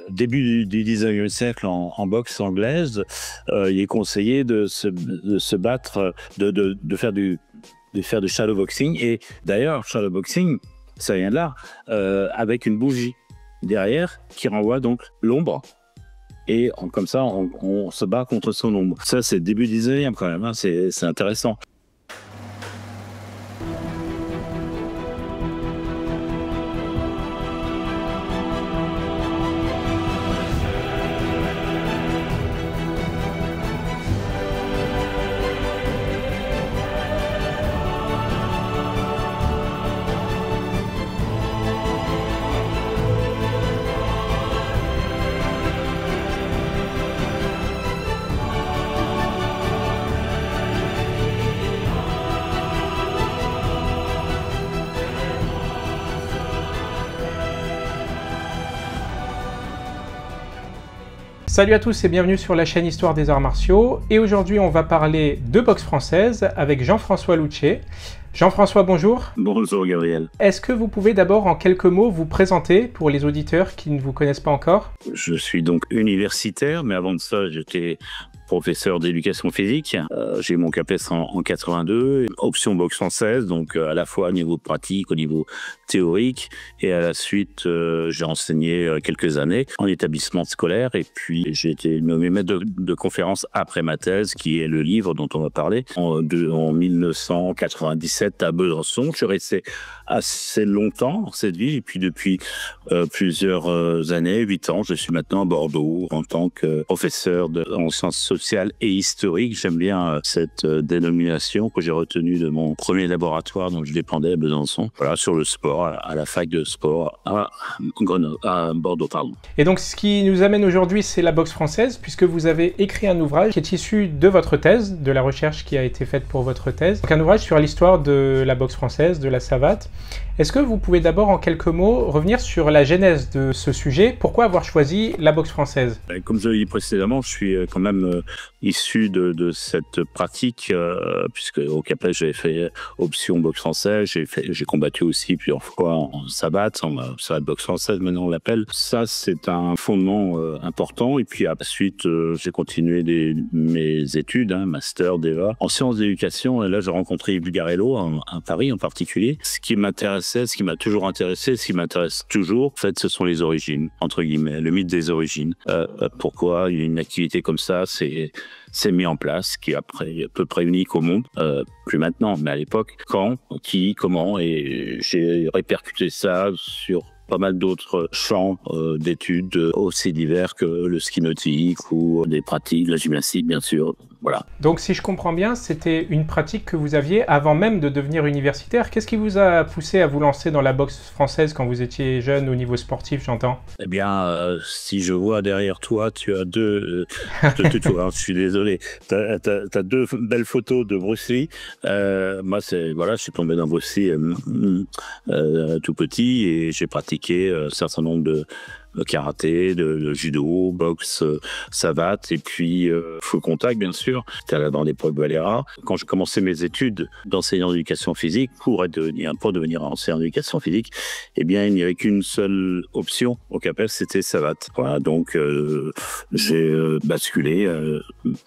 début du 19e siècle en boxe anglaise, il est conseillé de se battre, de faire du shadowboxing. Et d'ailleurs, shadowboxing, ça vient de là, avec une bougie derrière qui renvoie donc l'ombre. Et comme ça, on se bat contre son ombre. Ça, c'est le début du 19e quand même, hein, c'est intéressant. Salut à tous et bienvenue sur la chaîne Histoire des Arts Martiaux. Et aujourd'hui, on va parler de boxe française avec Jean-François Louchet. Jean-François, bonjour. Bonjour Gabriel. Est-ce que vous pouvez d'abord en quelques mots vous présenter pour les auditeurs qui ne vous connaissent pas encore? Je suis donc universitaire, mais avant de ça, j'étais professeur d'éducation physique. J'ai eu mon CAPES en 82, option boxe française, donc à la fois au niveau pratique, au niveau théorique, et à la suite, j'ai enseigné quelques années en établissement scolaire, et puis j'ai été nommé maître de conférence après ma thèse, qui est le livre dont on va parler, en 1997 à Besançon. Je suis resté assez longtemps dans cette ville, et puis depuis plusieurs années, 8 ans, je suis maintenant à Bordeaux en tant que professeur en sciences sociales et historiques. J'aime bien cette dénomination que j'ai retenue de mon premier laboratoire dont je dépendais à Besançon. Voilà, sur le sport, à la fac de sport à Bordeaux. Et donc ce qui nous amène aujourd'hui, c'est la boxe française, puisque vous avez écrit un ouvrage qui est issu de votre thèse, de la recherche qui a été faite pour votre thèse. Donc un ouvrage sur l'histoire de la boxe française, de la savate. Est-ce que vous pouvez d'abord en quelques mots revenir sur la genèse de ce sujet? Pourquoi avoir choisi la boxe française? Comme je l'ai dit précédemment, je suis quand même issu de cette pratique, puisque au CAPES j'avais fait option boxe française, j'ai combattu aussi plusieurs fois en savate boxe française maintenant on l'appelle. Ça c'est un fondement important, et puis à la suite j'ai continué mes études, master DEVA, en sciences d'éducation, et là j'ai rencontré Yves Garello à Paris en particulier. Ce qui m'intéressait, ce qui m'a toujours intéressé, ce qui m'intéresse toujours, en fait, ce sont les origines, entre guillemets, le mythe des origines. Pourquoi une activité comme ça s'est mis en place, qui est après à peu près unique au monde, plus maintenant, mais à l'époque, quand, qui, comment, et j'ai répercuté ça sur pas mal d'autres champs d'études aussi divers que le ski nautique ou des pratiques, la gymnastique bien sûr. Voilà. Donc si je comprends bien, c'était une pratique que vous aviez avant même de devenir universitaire. Qu'est-ce qui vous a poussé à vous lancer dans la boxe française quand vous étiez jeune au niveau sportif, j'entends? Eh bien, si je vois derrière toi, tu as deux... je suis désolé. Tu as deux belles photos de Bruce Lee. Moi, je suis tombé dans Bruce Lee tout petit, et j'ai pratiqué un certain nombre de karaté, de judo, boxe, savate, et puis full contact bien sûr. J'étais là dans l'époque Valera. Quand j'ai commencé mes études d'enseignant d'éducation physique pour devenir enseignant d'éducation physique, eh bien il n'y avait qu'une seule option au CAPES, c'était savate. Voilà, donc j'ai basculé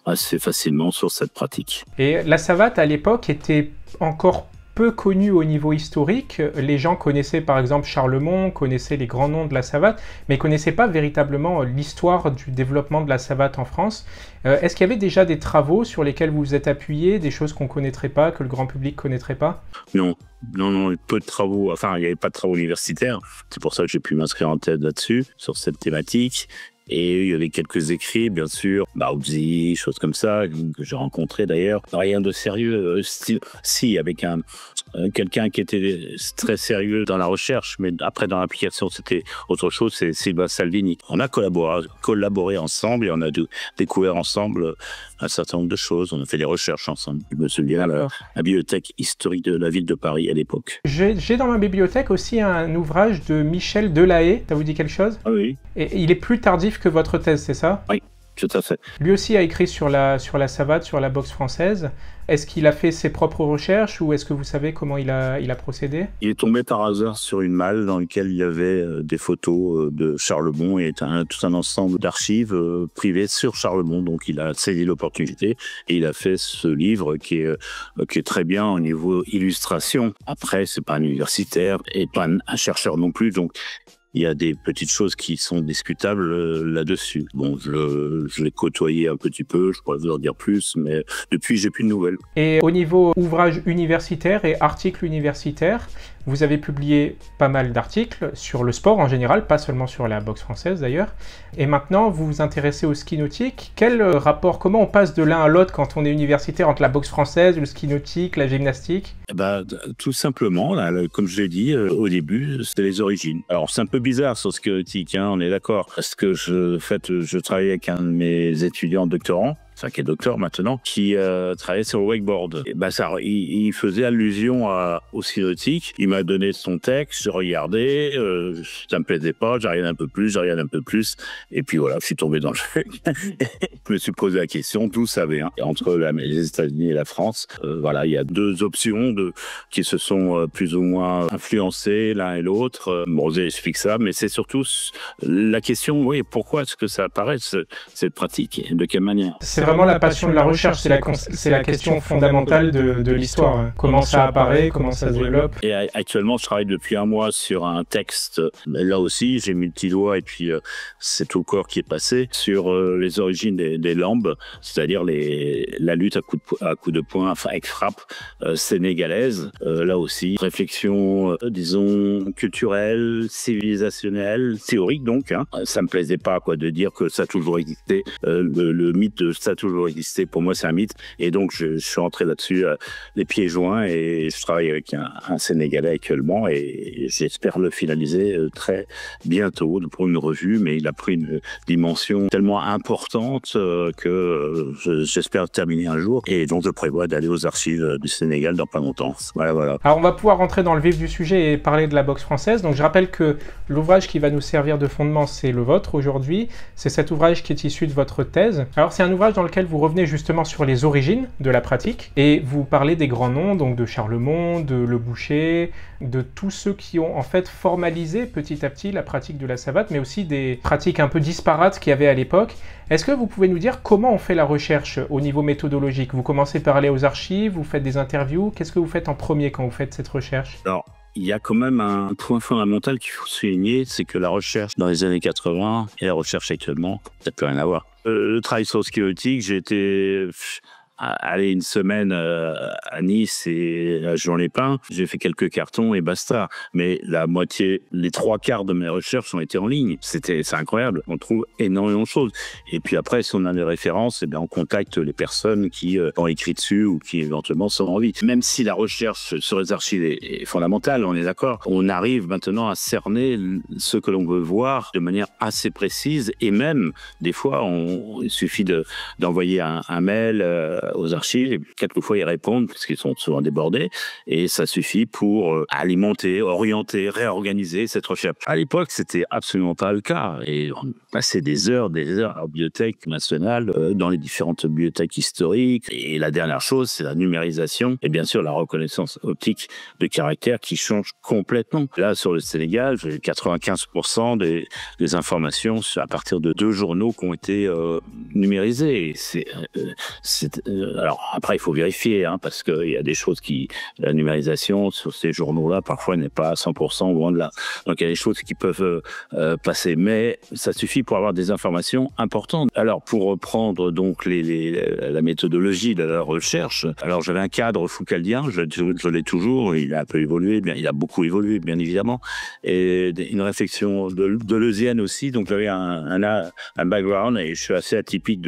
assez facilement sur cette pratique. Et la savate à l'époque était encore peu connu au niveau historique. Les gens connaissaient par exemple Charlemont, connaissaient les grands noms de la savate, mais ne connaissaient pas véritablement l'histoire du développement de la savate en France. Est-ce qu'il y avait déjà des travaux sur lesquels vous vous êtes appuyé, des choses qu'on ne connaîtrait pas, que le grand public ne connaîtrait pas? Non, peu de travaux, il n'y avait pas de travaux universitaires. C'est pour ça que j'ai pu m'inscrire en thèse là-dessus, sur cette thématique. Et il y avait quelques écrits, bien sûr, Baozi, choses comme ça, que j'ai rencontrés d'ailleurs. Rien de sérieux, si, avec quelqu'un qui était très sérieux dans la recherche, mais après dans l'application, c'était autre chose, c'est Silva Salvini. On a collaboré ensemble, et on a découvert ensemble un certain nombre de choses. On a fait des recherches ensemble. Je me souviens à la bibliothèque historique de la ville de Paris à l'époque. J'ai dans ma bibliothèque aussi un ouvrage de Michel Delahaye. Ça vous dit quelque chose? Ah oui. Et il est plus tardif que votre thèse, c'est ça? Oui. tout à fait. Lui aussi a écrit sur la savate, sur la boxe française. Est-ce qu'il a fait ses propres recherches ou est-ce que vous savez comment il a procédé? Il est tombé par hasard sur une malle dans laquelle il y avait des photos de Charlemont et tout un ensemble d'archives privées sur Charlemont. Donc il a saisi l'opportunité et il a fait ce livre qui est très bien au niveau illustration. Après, c'est pas un universitaire et pas un chercheur non plus, donc il y a des petites choses qui sont discutables là-dessus. Bon, je l'ai côtoyé un petit peu, je pourrais vous en dire plus, mais depuis, j'ai plus de nouvelles. Et au niveau ouvrage universitaire et articles universitaires, vous avez publié pas mal d'articles sur le sport en général, pas seulement sur la boxe française d'ailleurs. Et maintenant, vous vous intéressez au ski nautique. Quel rapport, comment on passe de l'un à l'autre quand on est universitaire entre la boxe française, le ski nautique, la gymnastique? Tout simplement, là, comme je l'ai dit au début, c'était les origines. Alors, c'est un peu bizarre sur le ski nautique, hein, on est d'accord, parce que je travaillais avec un de mes étudiants doctorants, enfin qui est docteur maintenant, qui travaillait sur le wakeboard. Et il faisait allusion au ski nautique. Il m'a donné son texte, je regardais, ça me plaisait pas, j'ai regardé un peu plus, et puis voilà, je suis tombé dans le jeu. Je me suis posé la question d'où ça vient. Et entre les États-Unis et la France, voilà, il y a deux options qui se sont plus ou moins influencées l'un et l'autre. Bon, j'explique ça, mais c'est surtout la question, oui, pourquoi est-ce que ça apparaît cette pratique et de quelle manière? C'est vraiment la passion de la recherche, c'est la question fondamentale de l'histoire. Comment ça apparaît, comment ça se développe. Et actuellement, je travaille depuis un mois sur un texte. Là aussi, j'ai mis le petit doigt et puis c'est tout le corps qui est passé sur les origines des lambes, c'est-à-dire la lutte à coups de poing, enfin avec frappe sénégalaise. Là aussi, réflexion, disons, culturelle, civilisationnelle, théorique donc. Hein. Ça me plaisait pas de dire que ça a toujours existé. Le mythe de ça a toujours existé, pour moi, c'est un mythe. Et donc, je suis entré là-dessus les pieds joints et je travaille avec un Sénégalais actuellement et j'espère le finaliser très bientôt pour une revue, mais il a pris une dimension tellement importante que j'espère terminer un jour et donc je prévois d'aller aux archives du Sénégal dans pas longtemps. Voilà. Alors on va pouvoir rentrer dans le vif du sujet et parler de la boxe française. Donc je rappelle que l'ouvrage qui va nous servir de fondement, c'est le vôtre aujourd'hui. C'est cet ouvrage qui est issu de votre thèse. Alors c'est un ouvrage dans lequel vous revenez justement sur les origines de la pratique et vous parlez des grands noms, donc de Charlemont, de Le Boucher, de tous ceux qui ont en fait formalisé petit à petit la pratique de la savate, mais aussi des pratiques un peu disparates qu'il y avait à l'époque. Est-ce que vous pouvez nous dire comment on fait la recherche au niveau méthodologique? Vous commencez par aller aux archives, vous faites des interviews. Qu'est-ce que vous faites en premier quand vous faites cette recherche? Alors, il y a quand même un point fondamental qu'il faut souligner, c'est que la recherche dans les années 80 et la recherche actuellement, ça n'a plus rien à voir. Le travail sur le ski nautique, j'ai été aller une semaine à Nice et à Juan-les-Pins, j'ai fait quelques cartons et basta. Mais les trois quarts de mes recherches ont été en ligne. C'est incroyable. On trouve énormément de choses. Et puis après, si on a des références, on contacte les personnes qui ont écrit dessus ou qui éventuellement sont en vie. Même si la recherche sur les archives est fondamentale, on est d'accord, on arrive maintenant à cerner ce que l'on veut voir de manière assez précise et même, des fois, il suffit d'envoyer un mail aux archives, et quelquefois ils répondent parce qu'ils sont souvent débordés et ça suffit pour alimenter, orienter, réorganiser cette recherche. À l'époque, c'était absolument pas le cas et on passait des heures à la Bibliothèque nationale, dans les différentes bibliothèques historiques et la dernière chose, c'est la numérisation et bien sûr la reconnaissance optique de caractère qui change complètement. Là, sur le Sénégal, j'ai 95% des informations à partir de 2 journaux qui ont été numérisés. Alors après, il faut vérifier, parce qu'il y a des choses la numérisation sur ces journaux-là, parfois n'est pas à 100% loin de là. Donc il y a des choses qui peuvent passer, mais ça suffit pour avoir des informations importantes. Alors pour reprendre donc la méthodologie de la recherche, alors j'avais un cadre foucaldien, je l'ai toujours, il a un peu évolué, il a beaucoup évolué bien évidemment, et une réflexion deleuzienne aussi, donc j'avais un background et je suis assez atypique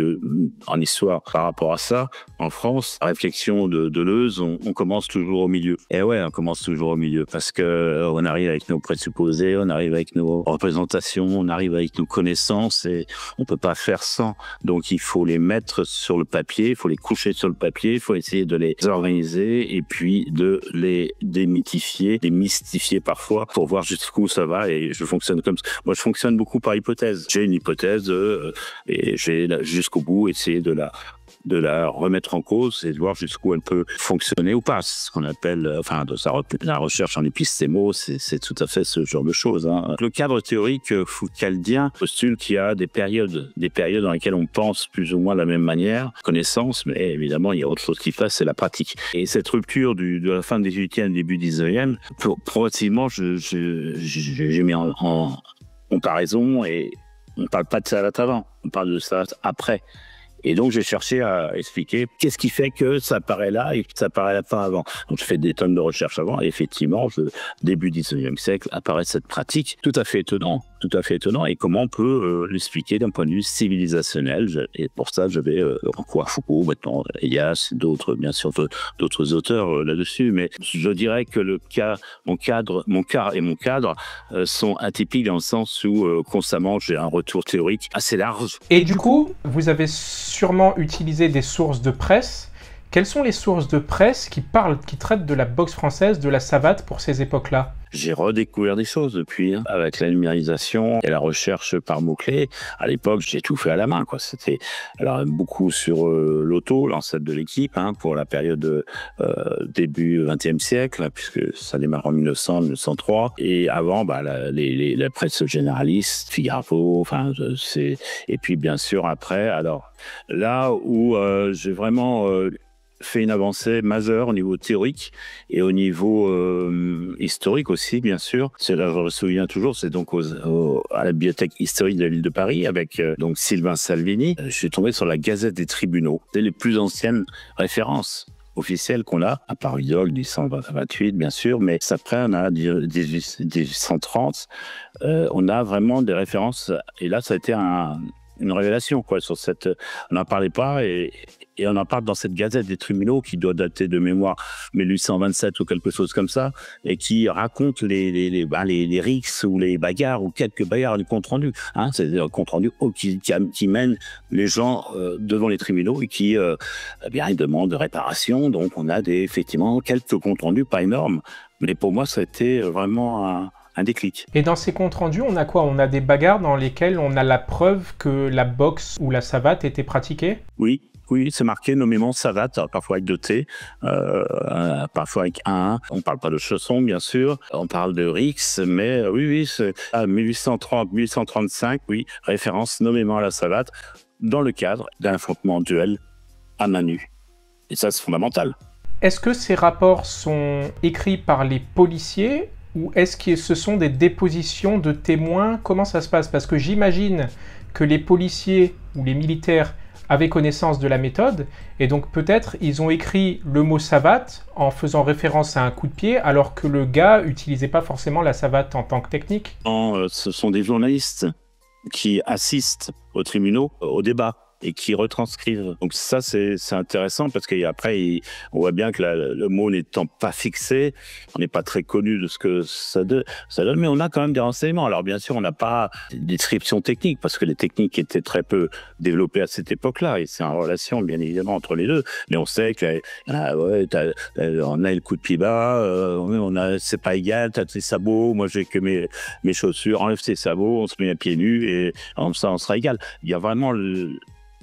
en histoire par rapport à ça. en France, la réflexion de Deleuze, on commence toujours au milieu. Et ouais, on commence toujours au milieu parce que on arrive avec nos présupposés, on arrive avec nos représentations, on arrive avec nos connaissances et on peut pas faire sans. Donc il faut les mettre sur le papier, il faut les coucher sur le papier, il faut essayer de les organiser et puis de les démythifier, démystifier parfois pour voir jusqu'où ça va. Et je fonctionne comme ça. Moi, je fonctionne beaucoup par hypothèse. J'ai une hypothèse et j'ai jusqu'au bout essayé de la remettre en cause et de voir jusqu'où elle peut fonctionner ou pas. C'est ce qu'on appelle, la recherche en épistémo, c'est tout à fait ce genre de choses. Hein. Le cadre théorique foucaldien postule qu'il y a des périodes dans lesquelles on pense plus ou moins de la même manière, connaissance, mais évidemment, il y a autre chose qui passe, c'est la pratique. Et cette rupture de la fin du 18e, début 19e, progressivement, j'ai mis en comparaison et on ne parle pas de Savat avant, on parle de Savat après. Et donc, j'ai cherché à expliquer qu'est-ce qui fait que ça apparaît là et que ça apparaît là pas avant. Donc, je fais des tonnes de recherches avant et effectivement, début 19e siècle, apparaît cette pratique tout à fait étonnant et comment on peut l'expliquer d'un point de vue civilisationnel. Et pour ça, je vais recourir à Foucault, maintenant Elias, d'autres, bien sûr, d'autres auteurs là-dessus. Mais je dirais que mon cadre sont atypiques dans le sens où constamment, j'ai un retour théorique assez large. Et du coup, vous avez sûrement utilisé des sources de presse. Quelles sont les sources de presse qui traitent de la boxe française, de la savate pour ces époques-là ? J'ai redécouvert des choses depuis, avec la numérisation et la recherche par mots-clés. À l'époque, j'ai tout fait à la main, quoi. C'était alors beaucoup sur l'auto, l'ancêtre de l'équipe, pour la période début 20e siècle, puisque ça démarre en 1900-1903. Et avant, la presse généraliste, Figaro, et puis bien sûr après. Alors là où j'ai vraiment fait une avancée majeure au niveau théorique et au niveau historique aussi, bien sûr. Je me souviens toujours, c'est donc à la Bibliothèque historique de la ville de Paris avec donc Sylvain Salvini. Je suis tombé sur la Gazette des tribunaux. C'est les plus anciennes références officielles qu'on a, à part Vidal, 1828, bien sûr, mais après, on a 1830. On a vraiment des références, et là, ça a été une révélation, quoi, sur cette... On n'en parlait pas, et on en parle dans cette Gazette des tribunaux qui doit dater de mémoire 1827 ou quelque chose comme ça, et qui raconte les rixes ou les bagarres ou quelques bagarres du compte-rendu. C'est-à-dire un compte-rendu qui mène les gens devant les tribunaux et qui ils demandent de réparation. Donc on a effectivement quelques comptes-rendus, pas énormes, mais pour moi ça a été vraiment un déclic. Et dans ces comptes rendus, on a quoi ? On a des bagarres dans lesquelles on a la preuve que la boxe ou la savate était pratiquée ? Oui, c'est marqué nommément savate, parfois avec 2 T, parfois avec 1. On parle pas de chaussons, bien sûr. On parle de rix, mais oui, c'est à 1830, 1835, oui, référence nommément à la savate dans le cadre d'un affrontement duel à main nue. Et ça, c'est fondamental. Est-ce que ces rapports sont écrits par les policiers ou est-ce que ce sont des dépositions de témoins ? Comment ça se passe ? Parce que j'imagine que les policiers ou les militaires avaient connaissance de la méthode, et donc peut-être ils ont écrit le mot savate en faisant référence à un coup de pied, alors que le gars n'utilisait pas forcément la savate en tant que technique. Ce sont des journalistes qui assistent aux tribunaux, au débat, et qui retranscrivent. Donc ça, c'est intéressant parce qu'après, on voit bien que le mot n'étant pas fixé, on n'est pas très connu de ce que ça donne, mais on a quand même des renseignements. Alors bien sûr, on n'a pas des descriptions techniques parce que les techniques étaient très peu développées à cette époque-là et c'est en relation, bien évidemment, entre les deux. Mais on sait que on a le coup de pied bas, c'est pas égal, t'as tes sabots, moi j'ai que mes chaussures, enlève tes sabots, on se met à pieds nus et comme ça, on sera égal. Il y a vraiment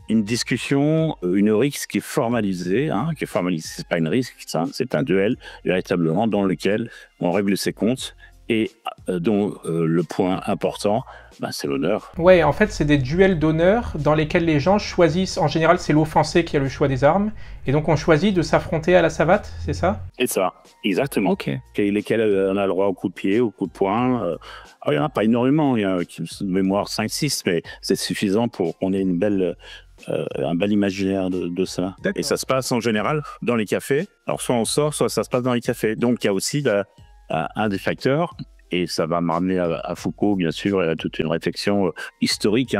une discussion, une rixe qui est formalisée, c'est pas une rixe, c'est un duel véritablement dans lequel on règle ses comptes et dont le point important, c'est l'honneur. Ouais, en fait, c'est des duels d'honneur dans lesquels les gens choisissent, en général, c'est l'offensé qui a le choix des armes, et donc on choisit de s'affronter à la savate, c'est ça ? C'est ça, exactement. Ok. Lesquels on a le droit au coup de pied, au coup de poing. Il n'y en a pas énormément, il y a une mémoire 5-6, mais c'est suffisant pour qu'on ait un bel imaginaire de ça. D'accord. Et ça se passe en général dans les cafés. Alors soit on sort, soit ça se passe dans les cafés. Donc il y a aussi un des facteurs Et ça va m'amener à Foucault, bien sûr, et à toute une réflexion historique,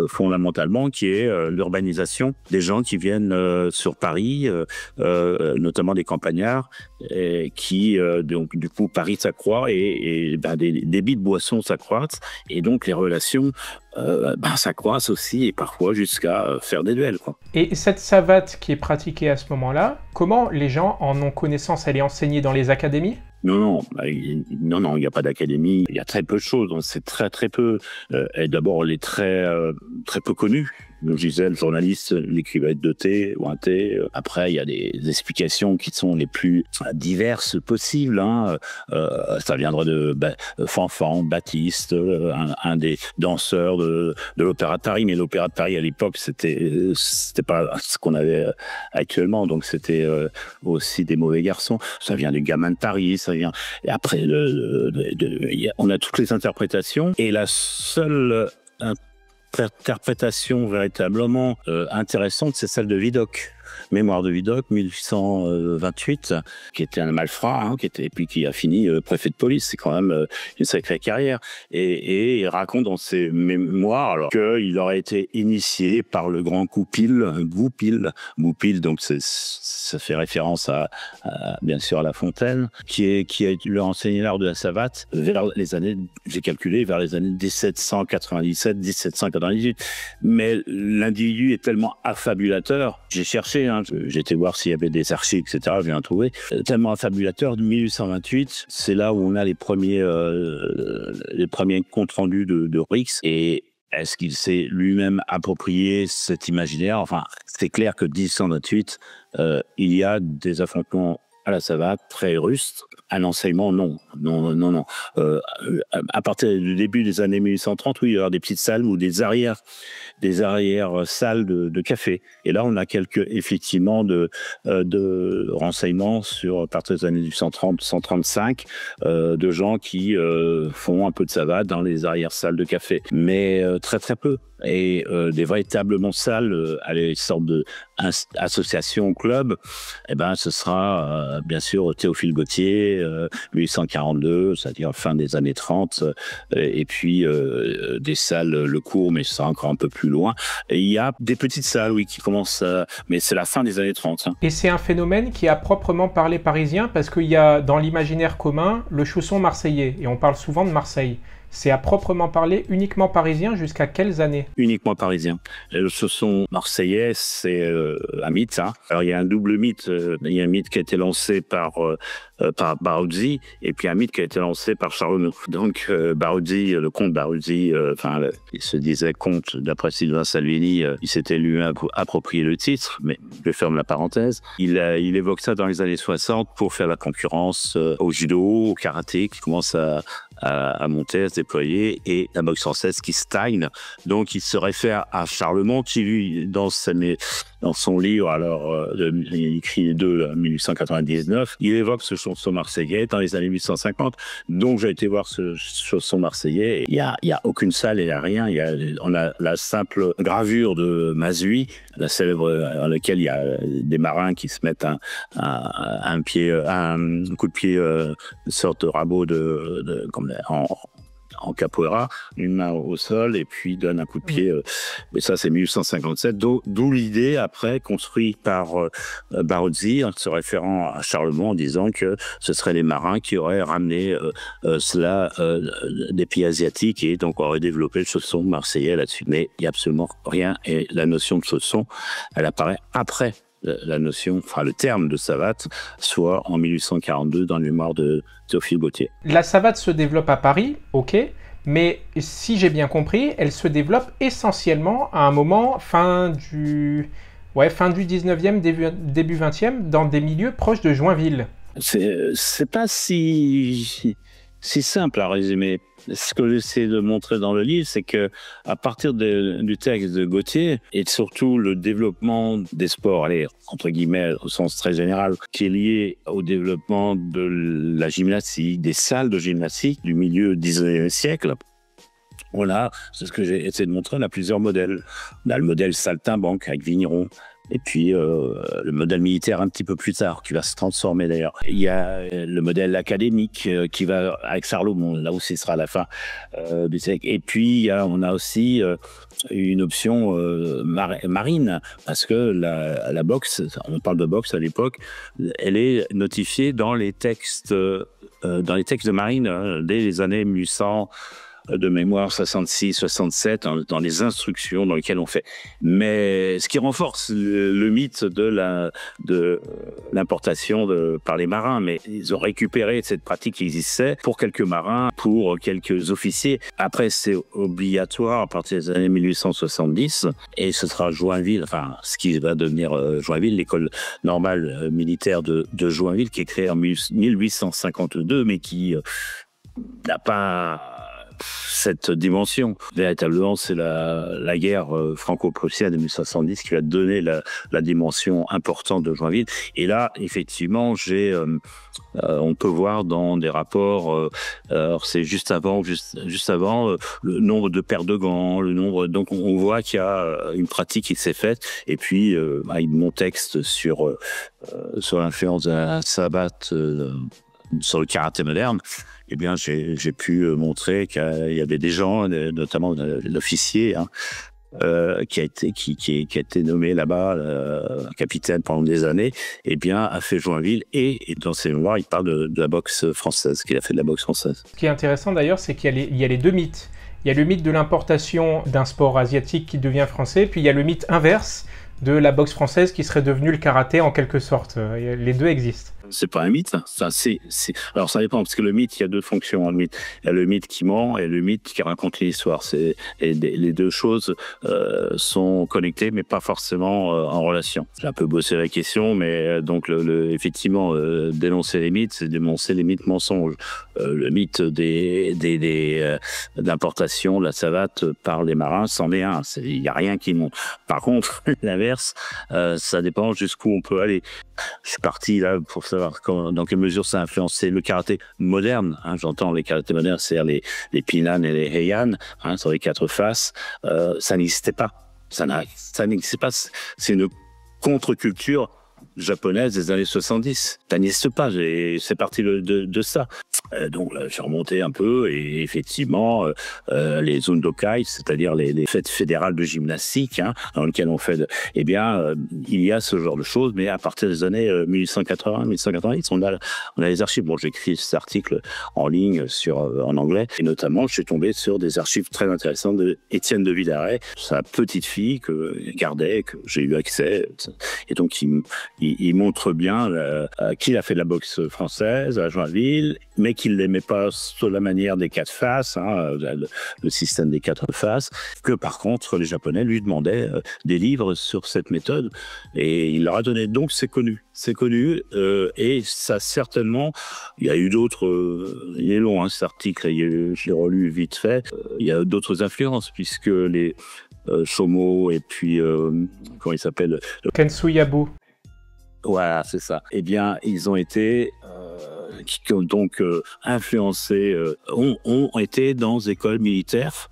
fondamentalement, qui est l'urbanisation des gens qui viennent sur Paris, notamment des campagnards, et qui, donc, du coup, Paris s'accroît et des débits de boissons s'accroissent, et donc les relations s'accroissent aussi, et parfois jusqu'à faire des duels, quoi. Et cette savate qui est pratiquée à ce moment-là, comment les gens en ont connaissance? Elle est enseignée dans les académies? Non, il n'y a pas d'académie. Il y a très peu de choses. C'est très, très peu. Et d'abord, elle est très, très peu connue. Comme je disais, le journaliste l'écrivait de T ou un T. Après, il y a des explications qui sont les plus diverses possibles. Ça viendrait de Fanfan, Baptiste, un des danseurs de l'Opéra de Paris. Mais l'Opéra de Paris, à l'époque, c'était pas ce qu'on avait actuellement. Donc, c'était aussi des mauvais garçons. Ça vient des gamins de Paris. Ça vient. Et après, on a toutes les interprétations. Et la seule interprétation véritablement intéressante, c'est celle de Vidocq. Mémoire de Vidocq, 1828, qui était un malfrat, puis qui a fini préfet de police. C'est quand même une sacrée carrière. Et il raconte dans ses mémoires qu'il aurait été initié par le grand Goupil, donc ça fait référence bien sûr à La Fontaine, qui a lui enseigné l'art de la savate vers les années, j'ai calculé, vers les années 1797, 1798. Mais l'individu est tellement affabulateur, j'ai cherché, j'ai été voir s'il y avait des archives, etc. Je viens de trouver. Tellement affabulateur, de 1828, c'est là où on a les premiers comptes rendus de Rix. Et est-ce qu'il s'est lui-même approprié cet imaginaire? Enfin, c'est clair que 1828, il y a des affrontements à la savate très rustres. Un enseignement, non. À partir du début des années 1830, oui, il y aura des petites salles ou des arrières salles de café. Et là, on a effectivement de renseignements à partir des années 1830, 135, de gens qui font un peu de savate dans les arrières salles de café. Mais très, très peu. Et des véritablement salles, à les sortes de associations, clubs, ce sera bien sûr Théophile Gautier, 1842, c'est-à-dire fin des années 30, et puis des salles Le Cours, mais ça encore un peu plus loin. Et il y a des petites salles, oui, qui commencent, mais c'est la fin des années 30. Et c'est un phénomène qui a proprement parlé parisien, parce qu'il y a dans l'imaginaire commun le chausson marseillais, et on parle souvent de Marseille. C'est à proprement parler uniquement parisien jusqu'à quelles années? Uniquement parisien. Le chausson marseillais, c'est un mythe. Alors il y a un double mythe. Il y a un mythe qui a été lancé par Barozzi, et puis un mythe qui a été lancé par Charlemagne. Donc Barozzi, le comte Barozzi, il se disait comte d'après Sylvain Salvini, il s'était lui-même approprié le titre, mais je ferme la parenthèse. Il évoque ça dans les années 60 pour faire la concurrence au judo, au karaté, qui commence à monter, à se déployer, et la boxe française qui stagne. Donc il se réfère à Charlemagne, qui lui, dans son livre, il écrit les deux, 1899, il évoque ce chausson marseillais dans les années 1850. Donc j'ai été voir ce chausson marseillais. Il y a aucune salle, il y a rien. On a la simple gravure de Mazui, la célèbre, dans laquelle il y a des marins qui se mettent un coup de pied, une sorte de rabot en capoeira, une main au sol, et puis donne un coup de pied. Mais ça, c'est 1857. D'où l'idée, après, construite par Barozzi, en se référant à Charlemagne, en disant que ce seraient les marins qui auraient ramené cela des pays asiatiques, et donc auraient développé le chausson marseillais là-dessus. Mais il n'y a absolument rien. Et la notion de chausson, elle apparaît après le terme de savate, soit en 1842 dans le mémoire de Théophile Gautier. La savate se développe à Paris, ok, mais si j'ai bien compris, elle se développe essentiellement à un moment fin du 19e, début 20e, dans des milieux proches de Joinville. C'est pas si simple à résumer. Ce que j'essaie de montrer dans le livre, c'est que à partir du texte de Gautier, et surtout le développement des sports, entre guillemets, au sens très général, qui est lié au développement de la gymnastique, des salles de gymnastique du milieu du XIXe siècle, c'est ce que j'ai essayé de montrer, on a plusieurs modèles. On a le modèle saltimbanque avec Vigneron, Et puis le modèle militaire un petit peu plus tard, qui va se transformer d'ailleurs. Il y a le modèle académique qui va avec Sarlomon, là où ce sera à la fin du siècle. Et puis on a aussi une option marine, parce que la boxe, on parle de boxe à l'époque, elle est notifiée dans les textes de marine dès les années 1800. De mémoire 66, 67, dans les instructions dans lesquelles on fait. Mais ce qui renforce le mythe de l'importation par les marins, mais ils ont récupéré cette pratique qui existait pour quelques marins, pour quelques officiers. Après, c'est obligatoire à partir des années 1870, et ce sera Joinville, enfin, ce qui va devenir Joinville, l'école normale militaire de Joinville, qui est créée en 1852, mais qui n'a pas cette dimension. Véritablement, c'est la guerre franco-prussienne de 1870 qui va donner la dimension importante de Joinville. Et là, effectivement, on peut voir dans des rapports, alors c'est juste avant le nombre de paires de gants, donc on voit qu'il y a une pratique qui s'est faite. Et puis, mon texte sur l'influence de la savate sur le karaté moderne, eh bien, j'ai pu montrer qu'il y avait des gens, notamment l'officier, qui a été nommé là-bas capitaine pendant des années, eh bien, a fait Joinville, et dans ses mémoires, il parle de la boxe française, qu'il a fait de la boxe française. Ce qui est intéressant d'ailleurs, c'est qu'il y a les deux mythes. Il y a le mythe de l'importation d'un sport asiatique qui devient français, puis il y a le mythe inverse de la boxe française qui serait devenue le karaté en quelque sorte. Les deux existent. C'est pas un mythe, ça. Alors ça dépend, parce que le mythe, il y a deux fonctions. Le mythe, il y a le mythe qui ment et le mythe qui raconte l'histoire. Les deux choses sont connectées, mais pas forcément en relation. J'ai un peu bossé la question, mais donc effectivement, dénoncer les mythes, c'est dénoncer les mythes mensonges. Le mythe d'importation de la savate par les marins, c'en est un. Il n'y a rien qui monte. Par contre, l'inverse, ça dépend jusqu'où on peut aller. Je suis parti là pour savoir dans quelle mesure ça a influencé le karaté moderne. J'entends les karatés modernes, c'est-à-dire les Pinan et les Heian, sur les quatre faces. Ça n'existait pas. Ça n'existait pas. C'est une contre-culture japonaise des années 70. Ça n'existe pas. C'est parti de ça. Donc là, j'ai remonté un peu, et effectivement, les Undokai, c'est-à-dire les fêtes fédérales de gymnastique, dans lesquelles on fait, il y a ce genre de choses, mais à partir des années 1880, 1890, on a les archives. Bon, j'ai écrit cet article en ligne en anglais, et notamment, je suis tombé sur des archives très intéressantes de Étienne de Villaret, sa petite fille que gardait, que j'ai eu accès, et donc il montre bien qu'il a fait de la boxe française à Joinville, mais qu'il l'aimait pas sous la manière des quatre faces, le système des quatre faces, que par contre les Japonais lui demandaient des livres sur cette méthode, et il leur a donné. Donc c'est connu, et ça certainement, il y a eu d'autres, il est long cet article, je l'ai relu vite fait, il y a d'autres influences, puisque les Shomo et puis comment il s'appelle, Kensuyabu. Voilà, c'est ça. Eh bien, ils ont été qui ont donc influencé, ont été dans des écoles militaires,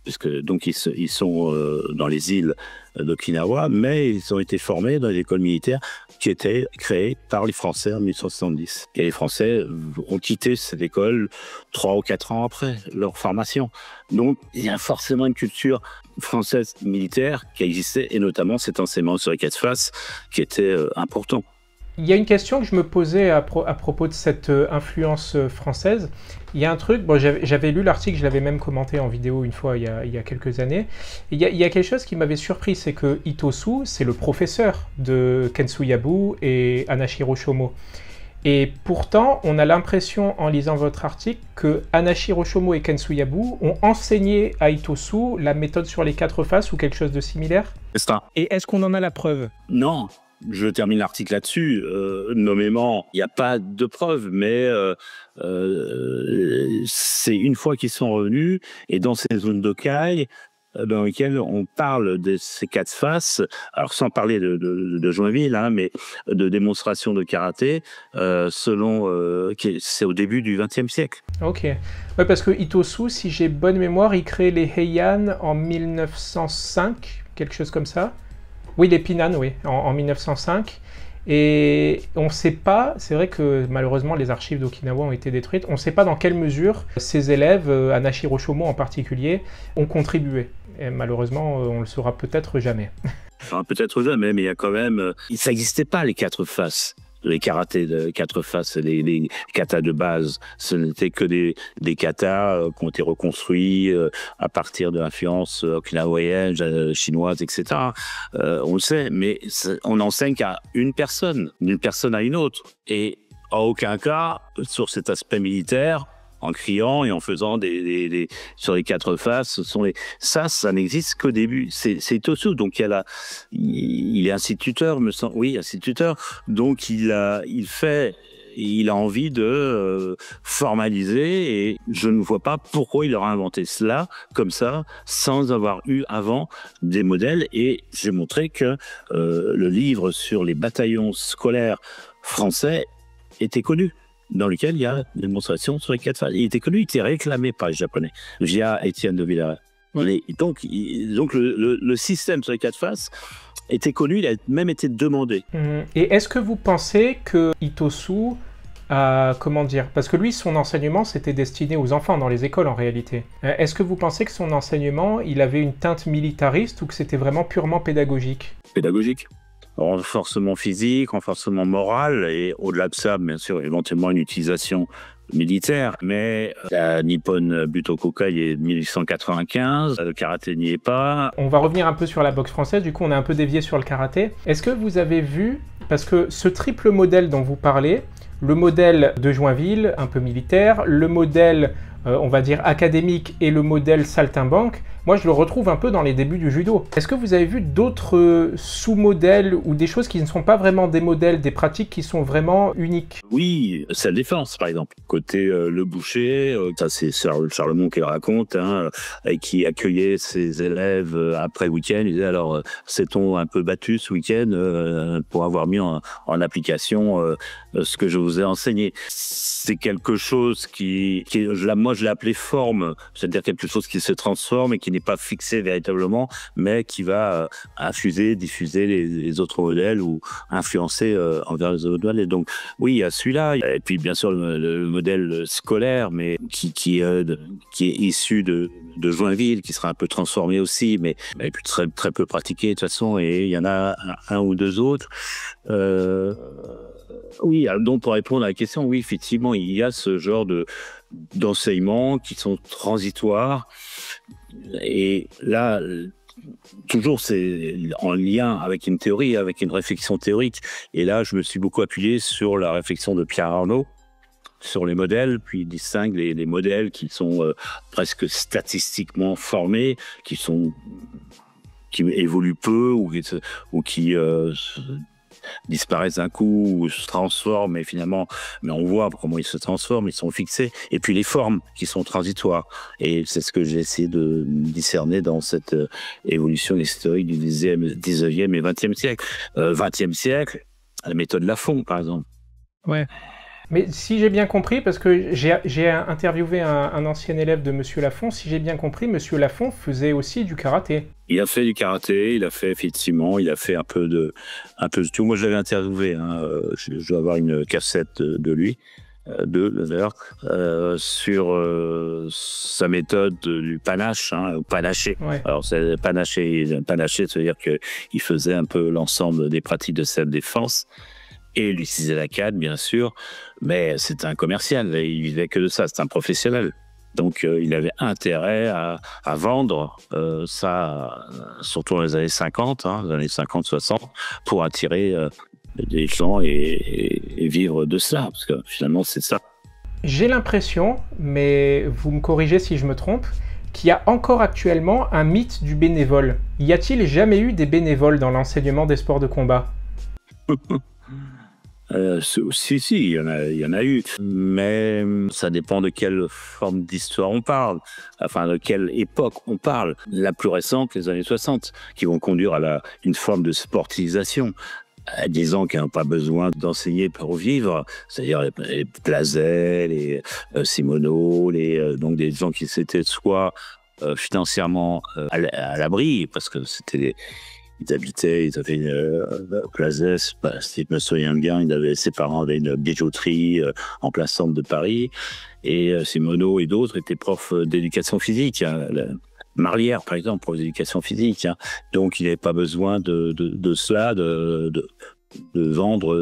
puisque donc ils sont dans les îles d'Okinawa, mais ils ont été formés dans les écoles militaires qui étaient créées par les Français en 1870. Et les Français ont quitté cette école 3 ou 4 ans après leur formation. Donc, il y a forcément une culture française militaire qui existait, et notamment cet enseignement sur les quatre faces qui était important. Il y a une question que je me posais à propos de cette influence française. Il y a un truc, bon, j'avais lu l'article, je l'avais même commenté en vidéo une fois il y a quelques années. Il y a quelque chose qui m'avait surpris, c'est que Itosu, c'est le professeur de Kensuyabu et Hanashiro Shomo. Et pourtant, on a l'impression, en lisant votre article, que Hanashiro Shomo et Kensuyabu ont enseigné à Itosu la méthode sur les quatre faces ou quelque chose de similaire. C'est ça. Et est-ce qu'on en a la preuve? Non. Je termine l'article là-dessus. Nommément, il n'y a pas de preuves, mais c'est une fois qu'ils sont revenus, et dans ces zones d'Okai, dans lesquelles on parle de ces quatre faces, alors sans parler de Joinville, mais de démonstration de karaté, c'est au début du XXe siècle. Ok. Ouais, parce que Itosu, si j'ai bonne mémoire, il crée les Heian en 1905, quelque chose comme ça. Oui, les Pinan, oui, en 1905. Et on ne sait pas, c'est vrai que malheureusement les archives d'Okinawa ont été détruites, on ne sait pas dans quelle mesure ces élèves, Anashiro Shomo en particulier, ont contribué. Et malheureusement, on le saura peut-être jamais. Enfin, peut-être jamais, mais il y a quand même... Ça n'existait pas, les 4 faces. Les karatés de 4 faces, les katas de base, ce n'étaient que des katas qui ont été reconstruits à partir de l'influence okinawaïenne, chinoise, etc. On le sait, mais on n'enseigne qu'à une personne, d'une personne à une autre. Et en aucun cas, sur cet aspect militaire, en criant et en faisant sur les 4 faces, ça n'existe qu'au début. C'est Itosu, donc il est instituteur, me semble, oui, instituteur, donc il a envie de formaliser, et je ne vois pas pourquoi il aurait inventé cela comme ça, sans avoir eu avant des modèles. Et j'ai montré que le livre sur les bataillons scolaires français était connu, dans lequel il y a des démonstrations sur les 4 phases. Il était connu, il était réclamé par les Japonais, via Étienne de Villaret. Ouais. Donc le système sur les 4 phases était connu, il a même été demandé. Et est-ce que vous pensez que Itosu a, comment dire, parce que lui, son enseignement, c'était destiné aux enfants dans les écoles en réalité. Est-ce que vous pensez que son enseignement, il avait une teinte militariste ou que c'était vraiment purement pédagogique ? Pédagogique. Renforcement physique, renforcement moral, et au-delà de ça, bien sûr, éventuellement une utilisation militaire. Mais la Nippon Butokokai est 1895, le karaté n'y est pas. On va revenir un peu sur la boxe française, du coup on a un peu dévié sur le karaté. Est-ce que vous avez vu, parce que ce triple modèle dont vous parlez, le modèle de Joinville, un peu militaire, le modèle, on va dire, académique, et le modèle saltimbanque, moi je le retrouve un peu dans les débuts du judo. Est-ce que vous avez vu d'autres sous-modèles ou des choses qui ne sont pas vraiment des modèles, des pratiques qui sont vraiment uniques ? Oui, salle défense par exemple. Côté le boucher, ça c'est Charlemont qui le raconte, qui accueillait ses élèves après week-end. Il disait alors, s'est-on un peu battu ce week-end pour avoir mis en application ce que je vous ai enseigné. C'est quelque chose moi je l'ai appelé forme, c'est-à-dire quelque chose qui se transforme et qui n'est pas fixé véritablement, mais qui va infuser, diffuser les autres modèles ou influencer envers les autres modèles. Et donc oui, il y a celui-là, et puis bien sûr le modèle scolaire, mais qui est issu de Joinville, qui sera un peu transformé aussi, mais très, très peu pratiqué de toute façon, et il y en a un ou deux autres. Oui, donc pour répondre à la question, oui, effectivement, il y a ce genre d'enseignements qui sont transitoires. Et là, toujours, c'est en lien avec une théorie, avec une réflexion théorique. Et là, je me suis beaucoup appuyé sur la réflexion de Pierre Arnaud, sur les modèles, puis il distingue les modèles qui sont presque statistiquement formés, qui évoluent peu ou qui disparaissent d'un coup ou se transforment, mais on voit comment ils se transforment, ils sont fixés, et puis les formes qui sont transitoires. Et c'est ce que j'ai essayé de discerner dans cette évolution historique du 19e et 20e siècle. 20e siècle, la méthode Lafon, par exemple. Ouais. Mais si j'ai bien compris, parce que j'ai interviewé un ancien élève de Monsieur Lafon, si j'ai bien compris, Monsieur Lafon faisait aussi du karaté. Il a fait du karaté, il a fait un peu de tout. Moi, je l'avais interviewé, je dois avoir une cassette de lui, d'ailleurs, sur sa méthode du panache, panaché. Ouais. Alors, c'est panaché, c'est-à-dire qu'il faisait un peu l'ensemble des pratiques de self-défense. Et il utilisait la canne, bien sûr, mais c'était un commercial, il vivait que de ça, c'était un professionnel. Donc il avait intérêt à vendre ça, surtout dans les années 50, dans les années 50-60, pour attirer des gens et vivre de ça, parce que finalement c'est ça. J'ai l'impression, mais vous me corrigez si je me trompe, qu'il y a encore actuellement un mythe du bénévole. Y a-t-il jamais eu des bénévoles dans l'enseignement des sports de combat ? Si, il y en a eu, mais ça dépend de quelle forme d'histoire on parle, enfin de quelle époque on parle. La plus récente, les années 60, qui vont conduire à une forme de sportivisation. Des gens qui n'ont pas besoin d'enseigner pour vivre, c'est-à-dire les Plazel, les Simoneau, donc des gens qui s'étaient soit financièrement à l'abri, parce que c'était ils avaient Place d'Est, si je me souviens bien, ses parents avaient une bijouterie en plein centre de Paris. Et Simoneau et d'autres étaient profs d'éducation physique. Hein. Marlière, par exemple, prof d'éducation physique. Hein. Donc, il n'avait pas besoin de cela, de vendre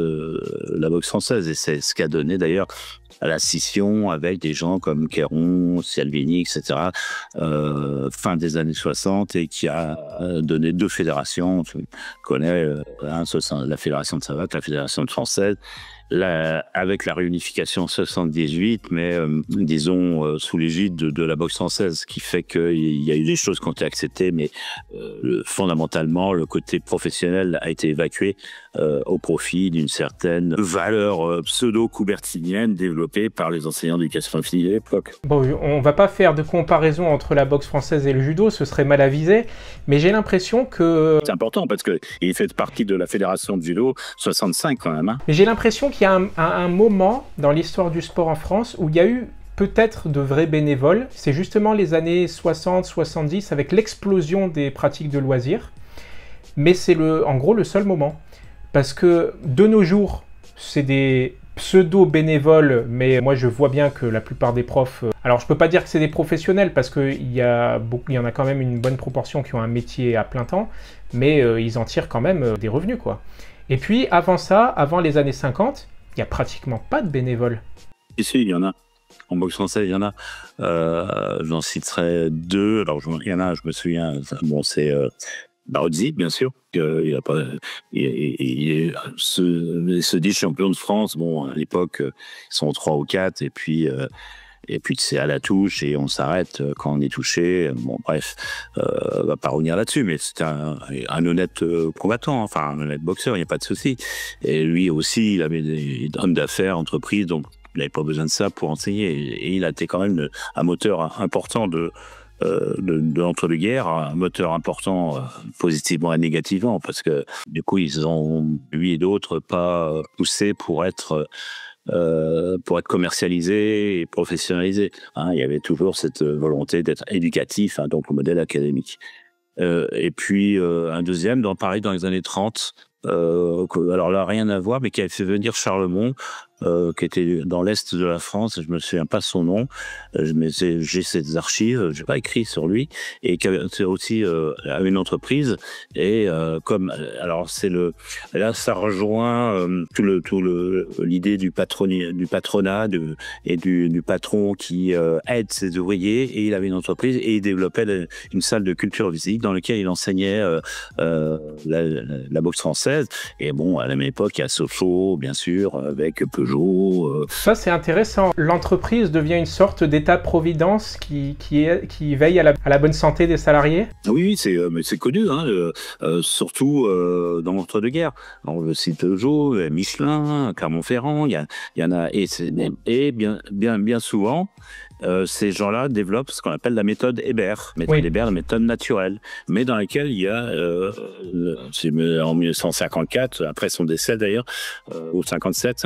la boxe française. Et c'est ce qui a donné d'ailleurs à la scission avec des gens comme Kéron, Salvini, etc., fin des années 60, et qui a donné 2 fédérations. Tu connais la fédération de Savate, la fédération française, avec la réunification en 78, mais disons sous l'égide de la boxe française, ce qui fait qu'il y a eu des choses qui ont été acceptées, mais fondamentalement, le côté professionnel a été évacué au profit d'une certaine valeur pseudo-coubertinienne développée par les enseignants d'éducation physique à l'époque. Bon, on va pas faire de comparaison entre la boxe française et le judo, ce serait mal avisé, mais j'ai l'impression que... C'est important parce qu'il fait partie de la fédération de judo 65 quand même. Hein. Mais j'ai l'impression qu'il y a un moment dans l'histoire du sport en France où il y a eu peut-être de vrais bénévoles. C'est justement les années 60-70 avec l'explosion des pratiques de loisirs. Mais c'est en gros le seul moment. Parce que de nos jours, c'est des pseudo-bénévoles, mais moi je vois bien que la plupart des profs... alors je peux pas dire que c'est des professionnels parce qu'il y en a quand même une bonne proportion qui ont un métier à plein temps, mais ils en tirent quand même des revenus, quoi. Et puis avant ça, avant les années 50, il n'y a pratiquement pas de bénévoles. Ici, il y en a. En boxe française, il y en a. J'en citerai 2. Alors, il y en a, je me souviens, bon, c'est Barozzi, bien sûr. Il se dit champion de France. Bon, à l'époque, ils sont 3 ou 4, et puis c'est à la touche et on s'arrête quand on est touché. Bon, bref, on va pas revenir là-dessus, mais c'était un honnête combattant, enfin un honnête boxeur, il n'y a pas de souci. Et lui aussi, il avait des hommes d'affaires, entreprises, donc il n'avait pas besoin de ça pour enseigner. Et il a été quand même un moteur important de l'entre-deux-guerres, un moteur important positivement et négativement, parce que du coup, ils ont, lui et d'autres, pas poussé pour être commercialisé et professionnalisé. Hein, il y avait toujours cette volonté d'être éducatif, hein, donc le modèle académique. Et puis un deuxième, pareil dans les années 30, alors là, rien à voir, mais qui avait fait venir Charlemont, qui était dans l'est de la France, je me souviens pas son nom, mais j'ai ces archives, j'ai pas écrit sur lui, et qui avait aussi une entreprise, et alors là ça rejoint l'idée du patronat et du patron qui aide ses ouvriers, et il avait une entreprise et il développait une salle de culture physique dans laquelle il enseignait la boxe française. Et bon, à la même époque, il y a Sochaux, bien sûr, avec Peugeot. Ça, c'est intéressant. L'entreprise devient une sorte d'état-providence qui veille à la bonne santé des salariés. Oui, c'est connu, hein, surtout dans l'entre-deux-guerres. On cite Peugeot, Michelin, Clermont-Ferrand, il y en a, et bien souvent, ces gens-là développent ce qu'on appelle la méthode Hébert. Hébert, la méthode naturelle, mais dans laquelle il y a, en 1954, après son décès d'ailleurs, ou 57,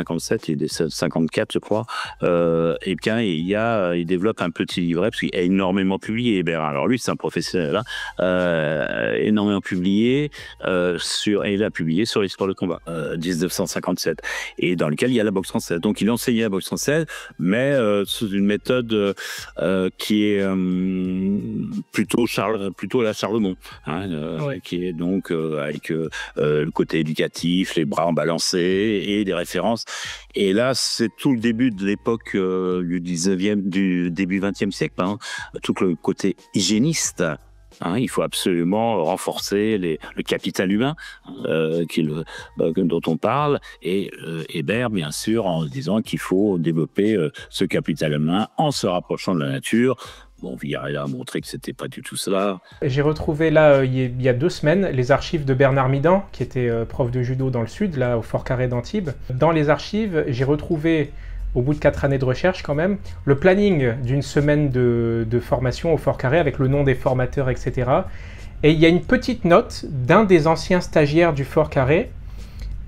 il est décédé 54, je crois, et bien il développe un petit livret, parce qu'il a énormément publié, Hébert. Alors lui, c'est un professionnel, hein, énormément publié, et il a publié sur l'histoire de combat, 1957, et dans lequel il y a la boxe française. Donc il enseignait la boxe française, mais sous une méthode qui est plutôt la Charlemont, hein, qui est donc avec le côté éducatif, les bras en balancés et des références. Et là, c'est tout le début de l'époque du début 20e siècle, hein, tout le côté hygiéniste. Hein, il faut absolument renforcer le capital humain dont on parle, et Hébert, bien sûr, en disant qu'il faut développer ce capital humain en se rapprochant de la nature. Bon, Villarella a montré que c'était pas du tout cela. J'ai retrouvé là, il y a 2 semaines, les archives de Bernard Midan, qui était prof de judo dans le sud, là au Fort Carré d'Antibes. Dans les archives, j'ai retrouvé, au bout de 4 années de recherche quand même, le planning d'une semaine de formation au Fort Carré avec le nom des formateurs, etc. Et il y a une petite note d'un des anciens stagiaires du Fort Carré.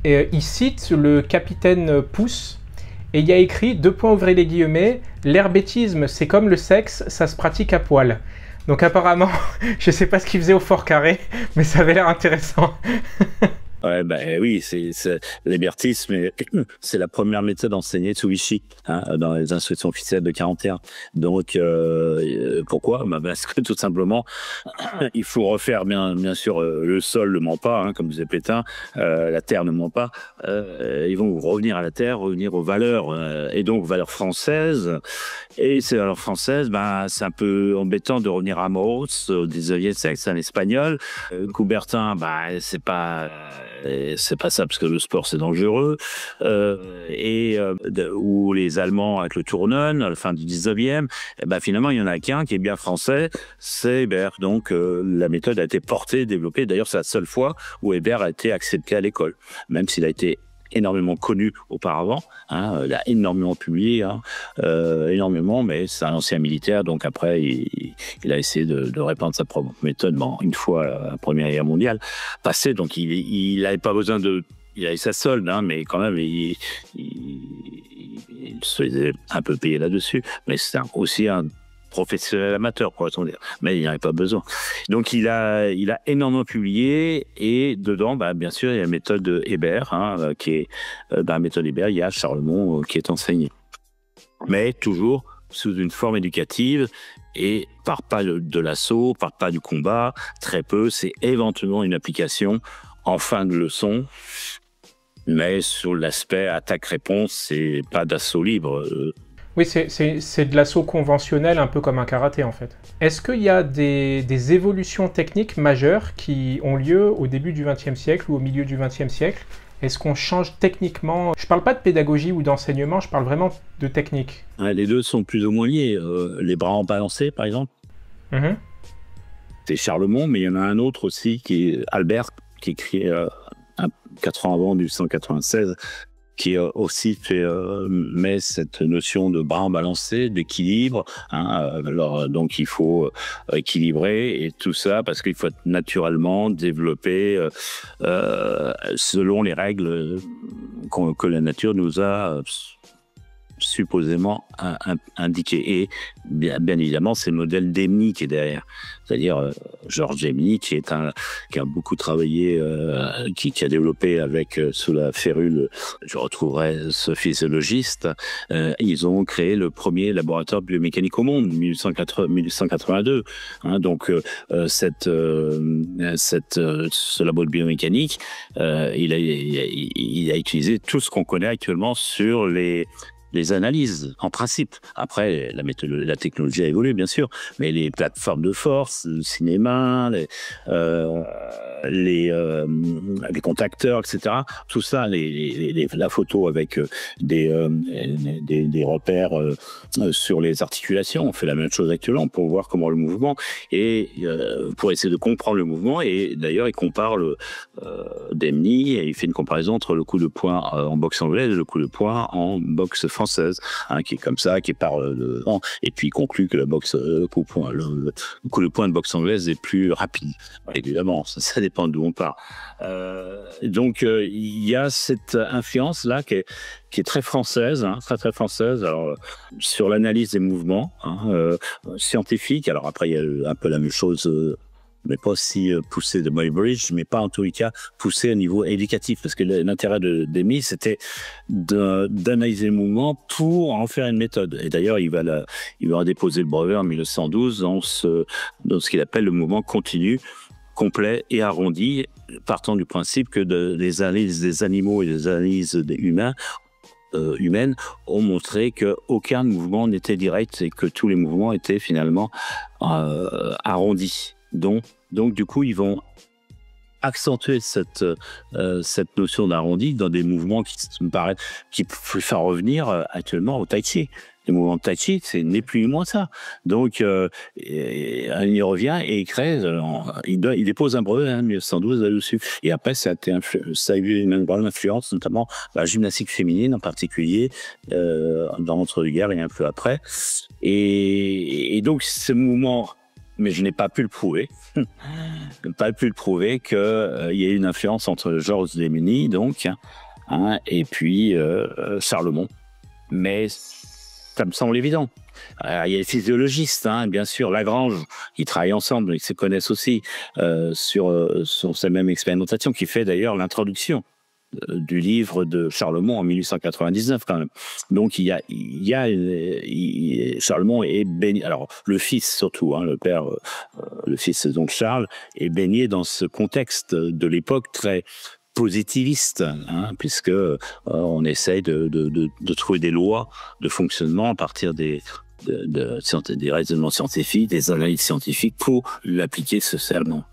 Et il cite le capitaine Pousse, et il y a écrit, : l'herbétisme, c'est comme le sexe, ça se pratique à poil. Donc apparemment, je sais pas ce qu'il faisait au Fort Carré, mais ça avait l'air intéressant. Ouais, ben oui, c'est l'hébertisme, c'est la première méthode enseignée sous Vichy, dans les instructions officielles de 41. Donc pourquoi? Parce que tout simplement, il faut refaire bien sûr le sol ne ment pas, comme disait Pétain, la terre ne ment pas. Ils vont revenir à la terre, revenir aux valeurs et donc aux valeurs françaises. Et ces valeurs françaises, c'est un peu embêtant de revenir à Moros au 19e siècle, c'est un espagnol. Coubertin, c'est pas ça parce que le sport c'est dangereux. Ou les Allemands avec le Tournen à la fin du 19e, finalement il y en a qu'un qui est bien français, c'est Hébert. Donc la méthode a été portée, développée. D'ailleurs c'est la seule fois où Hébert a été accepté à l'école, même s'il a été énormément connu auparavant, il a énormément publié, énormément, mais c'est un ancien militaire, donc après il a essayé de répandre sa propre méthode. Une fois la Première Guerre mondiale passée, donc il n'avait pas besoin il avait sa solde, mais quand même il se faisait un peu payer là-dessus, mais c'est aussi un professionnel amateur, pourrait-on dire, mais il n'y avait pas besoin. Donc il a énormément publié, et dedans, bien sûr, il y a la méthode de Hébert, qui est dans la méthode Hébert, il y a Charlemont qui est enseigné, mais toujours sous une forme éducative et par pas de l'assaut, par pas du combat, très peu. C'est éventuellement une application en fin de leçon, mais sur l'aspect attaque-réponse, c'est pas d'assaut libre. Oui, c'est de l'assaut conventionnel, un peu comme un karaté en fait. Est-ce qu'il y a des évolutions techniques majeures qui ont lieu au début du XXe siècle ou au milieu du XXe siècle? Est-ce qu'on change techniquement? Je ne parle pas de pédagogie ou d'enseignement, je parle vraiment de technique. Les deux sont plus ou moins liés. Les bras en balancé, par exemple. C'est Charlemont, mais il y en a un autre aussi, qui est Albert, qui écrit 4 ans avant, 1896, qui aussi met cette notion de bras en balancé, d'équilibre. Alors, donc, il faut équilibrer et tout ça parce qu'il faut naturellement développer selon les règles que la nature nous a supposément indiqué. Et bien évidemment, c'est le modèle d'Emny qui est derrière. C'est-à-dire Georges Emny, qui a beaucoup travaillé, qui a développé avec sous la férule, je retrouverai ce physiologiste, ils ont créé le premier laboratoire biomécanique au monde, 1882. Donc ce labo de biomécanique, il a utilisé tout ce qu'on connaît actuellement sur les analyses, en principe. Après, la technologie a évolué, bien sûr, mais les plateformes de force, le cinéma, les contacteurs, etc., tout ça, la photo avec des repères sur les articulations, on fait la même chose actuellement pour voir comment le mouvement, et pour essayer de comprendre le mouvement, et d'ailleurs, il compare Demny, et il fait une comparaison entre le coup de poing en boxe anglaise et le coup de poing en boxe française, qui est comme ça, qui parle devant, et puis il conclut que le coup de poing de boxe anglaise est plus rapide. Évidemment, ça dépend d'où on part. Donc il y a cette influence là qui est très française, très française. Alors sur l'analyse des mouvements scientifiques. Alors après il y a un peu la même chose. Mais pas aussi poussé de Muybridge, mais pas en tous les cas poussé au niveau éducatif, parce que l'intérêt d'Emmy, c'était d'analyser le mouvement pour en faire une méthode. Et d'ailleurs, il va déposer le brevet en 1912 dans ce qu'il appelle le mouvement continu, complet et arrondi, partant du principe que les analyses des animaux et les analyses humaines ont montré qu'aucun mouvement n'était direct et que tous les mouvements étaient finalement arrondis. Donc, du coup, ils vont accentuer cette notion d'arrondi dans des mouvements qui peuvent faire revenir actuellement au tai chi. Les mouvements de tai chi, c'est ni plus ni moins ça. Donc, il y revient et il crée, il dépose un brevet en 1912 là-dessus. Et après, ça a eu une grande influence, notamment la gymnastique féminine en particulier, dans l'entre-deux-guerres et un peu après. Et donc, ce mouvement... Mais je n'ai pas pu le prouver. Qu'il y ait une influence entre Georges Demny, donc, et puis Charlemont. Mais ça me semble évident. Alors, il y a les physiologistes, hein, bien sûr, Lagrange, ils travaillent ensemble, ils se connaissent aussi sur cette même expérimentation, qui fait d'ailleurs l'introduction du livre de Charlemont en 1899 quand même. Donc Charlemont est baigné, alors le fils surtout, hein, le père, le fils donc Charles est baigné dans ce contexte de l'époque très positiviste, hein, puisque on essaye de trouver des lois de fonctionnement à partir des raisonnements scientifiques, des analyses scientifiques pour l'appliquer socialement.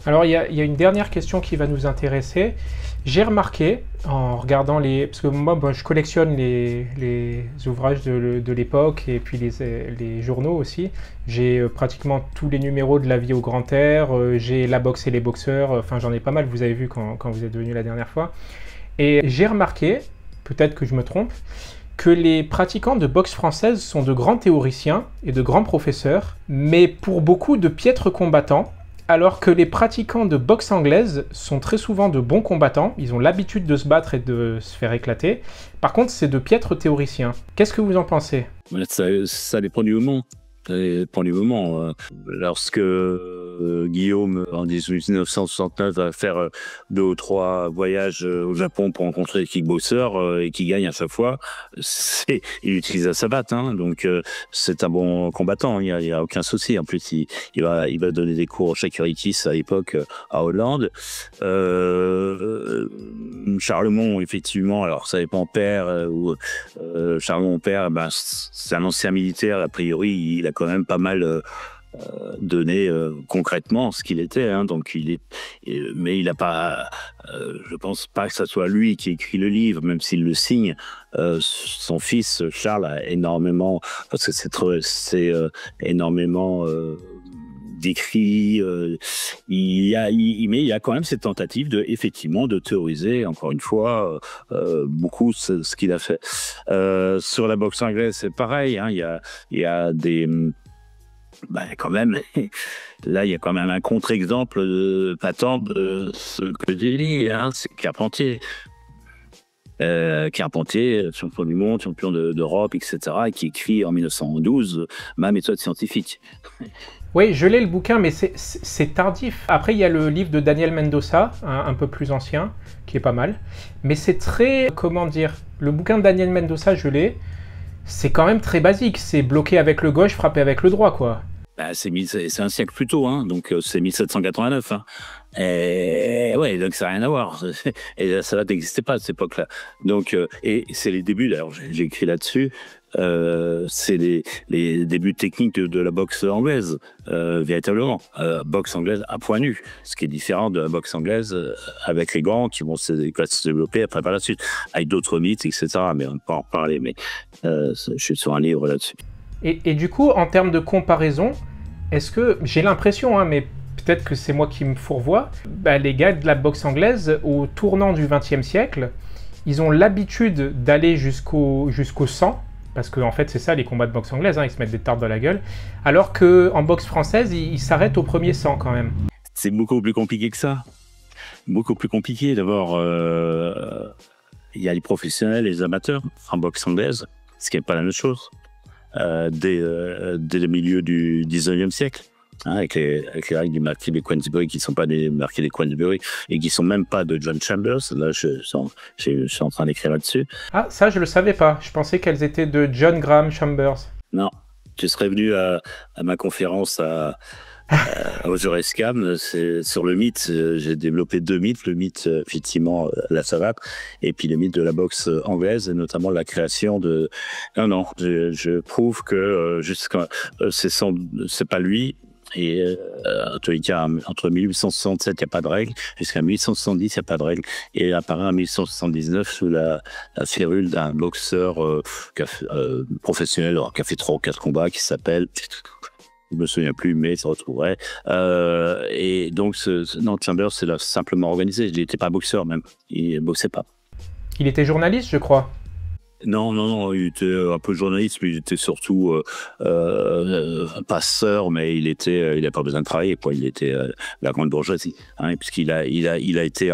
Alors, il y a une dernière question qui va nous intéresser. J'ai remarqué, en regardant parce que moi, je collectionne les ouvrages de l'époque et puis les journaux aussi. J'ai pratiquement tous les numéros de La Vie au grand air, j'ai La boxe et les boxeurs, enfin j'en ai pas mal, vous avez vu quand vous êtes venu la dernière fois. Et j'ai remarqué, peut-être que je me trompe, que les pratiquants de boxe française sont de grands théoriciens et de grands professeurs, mais pour beaucoup de piètres combattants, alors que les pratiquants de boxe anglaise sont très souvent de bons combattants, ils ont l'habitude de se battre et de se faire éclater. Par contre, c'est de piètres théoriciens. Qu'est-ce que vous en pensez? Ça dépend du moment. Ça dépend du moment. Lorsque Guillaume, en 1969, va faire 2 ou 3 voyages au Japon pour rencontrer des kickboxers et qui gagne à chaque fois, il utilise la savate, hein, donc c'est un bon combattant, il y a aucun souci. En plus, il va donner des cours au Shakiritis à l'époque à Hollande. Charlemont, effectivement, alors ça dépend père Charlemont père, ben, c'est un ancien militaire, a priori, il a quand même pas mal donné concrètement ce qu'il était, hein, donc mais il a pas, je pense pas que ça soit lui qui écrit le livre, même s'il le signe. Son fils Charles a énormément, parce que c'est énormément décrit, mais il y a quand même cette tentative effectivement de théoriser, encore une fois, beaucoup ce qu'il a fait. Sur la boxe anglaise, c'est pareil, hein, il y a des, quand même, là, il y a quand même un contre-exemple patent de ce que j'ai dit, hein, c'est Carpentier. Carpentier, champion du monde, champion d'Europe, etc., qui écrit en 1912 ma méthode scientifique. Oui, je l'ai le bouquin, mais c'est tardif. Après, il y a le livre de Daniel Mendoza, un peu plus ancien, qui est pas mal. Mais c'est très, comment dire, le bouquin de Daniel Mendoza, je l'ai, c'est quand même très basique. C'est bloquer avec le gauche, frapper avec le droit, quoi. Bah, c'est un siècle plus tôt, hein, donc c'est 1789. Hein. Et ouais, donc ça n'a rien à voir. Et ça n'existait pas à cette époque-là. Donc, et c'est les débuts, d'ailleurs, j'ai écrit là-dessus, c'est les débuts techniques de la boxe anglaise, véritablement. Boxe anglaise à point nu, ce qui est différent de la boxe anglaise avec les gants qui vont se développer après par la suite, avec d'autres mythes, etc. Mais on ne peut pas en reparler, mais je suis sur un livre là-dessus. Et du coup, en termes de comparaison, est-ce que, j'ai l'impression, hein, mais peut-être que c'est moi qui me fourvoie, les gars de la boxe anglaise, au tournant du XXe siècle, ils ont l'habitude d'aller jusqu'au sang, parce qu'en fait c'est ça les combats de boxe anglaise, hein, ils se mettent des tartes dans la gueule, alors qu'en boxe française, ils s'arrêtent au premier sang quand même. C'est beaucoup plus compliqué que ça. Beaucoup plus compliqué. D'abord, il y a les professionnels et les amateurs en boxe anglaise, ce qui n'est pas la même chose. Dès le milieu du 19e siècle, hein, avec les règles du marquis de Queensberry qui ne sont pas des marquis de Queensberry et qui ne sont même pas de John Chambers. Là, je suis en train d'écrire là-dessus. Ah, ça, je ne le savais pas. Je pensais qu'elles étaient de John Graham Chambers. Non, tu serais venu à ma conférence au Jurescam, c'est sur le mythe. J'ai développé 2 mythes, le mythe effectivement la savate et puis le mythe de la boxe anglaise et notamment la création de. Non, je prouve que c'est pas lui. Et en tous les cas, entre 1867, il n'y a pas de règle, jusqu'à 1870, il n'y a pas de règle. Et il apparaît en 1879 sous la férule d'un boxeur professionnel qui a fait 3 ou 4 combats, qui s'appelle... Je me souviens plus, mais ça retrouverait. Et donc, Chambers, c'est simplement organisé. Il n'était pas boxeur même. Il ne boxait pas. Il était journaliste, je crois. Non, il était un peu journaliste, mais il était surtout passeur, mais il n'a pas besoin de travailler, quoi. Il était la grande bourgeoisie, hein, puisqu'il a été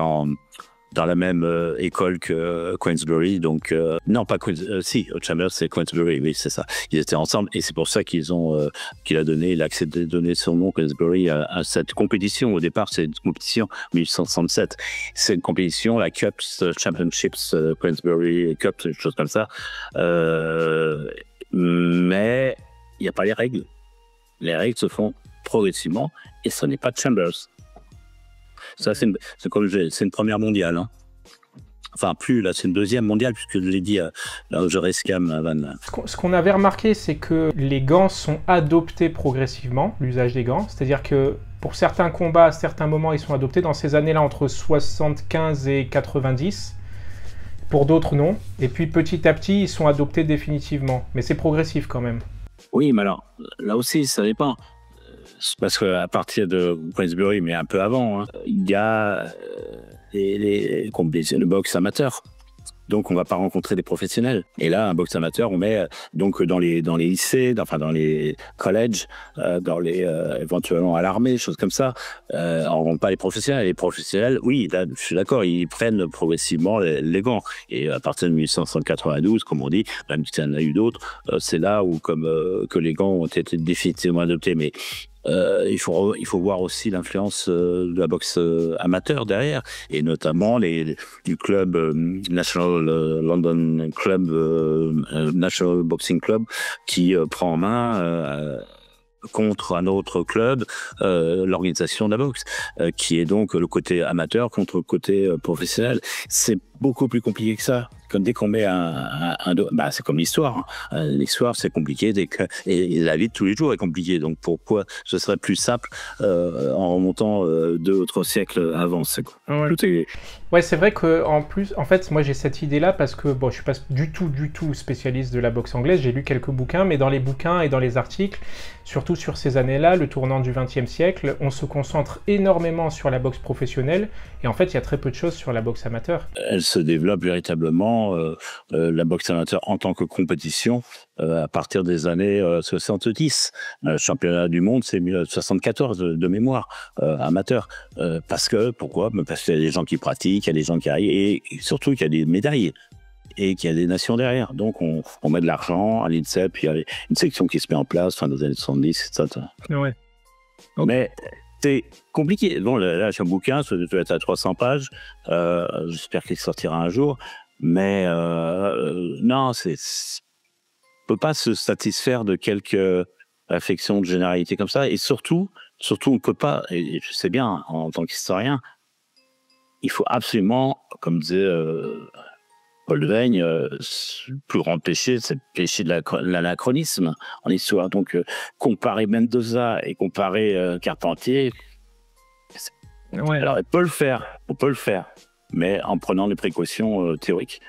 dans la même école que Queensberry. Donc, non, pas Queensberry. Si, Chambers, c'est Queensberry. Oui, c'est ça. Ils étaient ensemble et c'est pour ça qu'il a accepté de donner son nom, Queensberry, à cette compétition. Au départ, c'est une compétition 1867. C'est une compétition, la Cups, Championships, Queensberry Cup, des choses comme ça. Mais il n'y a pas les règles. Les règles se font progressivement et ce n'est pas Chambers. Ça, c'est une première mondiale. Hein. Enfin, là, c'est une deuxième mondiale, puisque je l'ai dit là où je rescam à Vannes. Ce qu'on avait remarqué, c'est que les gants sont adoptés progressivement, l'usage des gants. C'est-à-dire que pour certains combats, à certains moments, ils sont adoptés dans ces années-là, entre 75 et 90. Pour d'autres, non. Et puis, petit à petit, ils sont adoptés définitivement. Mais c'est progressif quand même. Oui, mais alors, là aussi, ça dépend. Parce qu'à partir de Queensberry, mais un peu avant, hein, il y a le boxe amateur. Donc, on ne va pas rencontrer des professionnels. Et là, un boxe amateur, on met donc dans les lycées, enfin dans les collèges, éventuellement à l'armée, choses comme ça. On ne rencontre pas les professionnels. Les professionnels, oui, là, je suis d'accord, ils prennent progressivement les gants. Et à partir de 1892, comme on dit, même s'il y en a eu d'autres, c'est là où que les gants ont été définitivement adoptés. Mais il faut voir aussi l'influence de la boxe amateur derrière, et notamment du club National London Club, National Boxing Club, qui prend en main contre un autre club l'organisation de la boxe, qui est donc le côté amateur contre le côté professionnel. C'est beaucoup plus compliqué que ça. Dès qu'on met c'est comme l'histoire. Hein. L'histoire, c'est compliqué et la vie de tous les jours est compliquée. Donc pourquoi ce serait plus simple en remontant 2 ou 3 siècles avant, Ouais. Ouais, c'est vrai que en fait, moi j'ai cette idée-là parce que je suis pas du tout spécialiste de la boxe anglaise. J'ai lu quelques bouquins, mais dans les bouquins et dans les articles, surtout sur ces années-là, le tournant du XXe siècle, on se concentre énormément sur la boxe professionnelle et en fait, il y a très peu de choses sur la boxe amateur. Elle se développe véritablement, la boxe amateur en tant que compétition, à partir des années 70. Le championnat du monde, c'est 1974 de mémoire, amateur. Pourquoi ? Parce qu'il y a des gens qui pratiquent, il y a des gens qui arrivent, et surtout qu'il y a des médailles et qu'il y a des nations derrière. Donc on met de l'argent à l'INSEP, puis il y a une section qui se met en place fin des années 70, etc. Ouais. Okay. Mais c'est compliqué. Bon, là, j'ai un bouquin, ça doit être à 300 pages. J'espère qu'il sortira un jour. Mais non, on ne peut pas se satisfaire de quelques réflexions de généralité comme ça. Et surtout, on ne peut pas, et je sais bien, en tant qu'historien, il faut absolument, comme disait Paul de Veigne, le plus grand péché, c'est le péché de l'anachronisme en histoire. Donc, comparer Mendoza et comparer Carpentier, ouais. Alors on peut le faire, mais en prenant les précautions théoriques.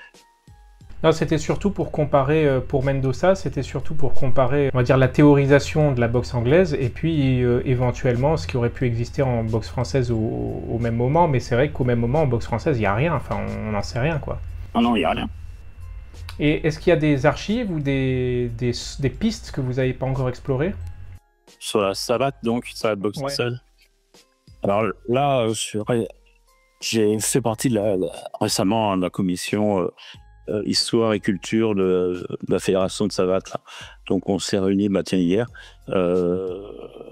Non, c'était surtout pour comparer, pour Mendoza, c'était surtout pour comparer, on va dire, la théorisation de la boxe anglaise et puis éventuellement ce qui aurait pu exister en boxe française au même moment. Mais c'est vrai qu'au même moment, en boxe française, il n'y a rien, enfin, on n'en sait rien, quoi. Non, il n'y a rien. Et est-ce qu'il y a des archives ou des pistes que vous n'avez pas encore explorées ? Sur la savate, donc, savate boxe française. Alors là, j'ai fait partie récemment de la commission Histoire et Culture de la Fédération de Savate. Là. Donc on s'est réunis hier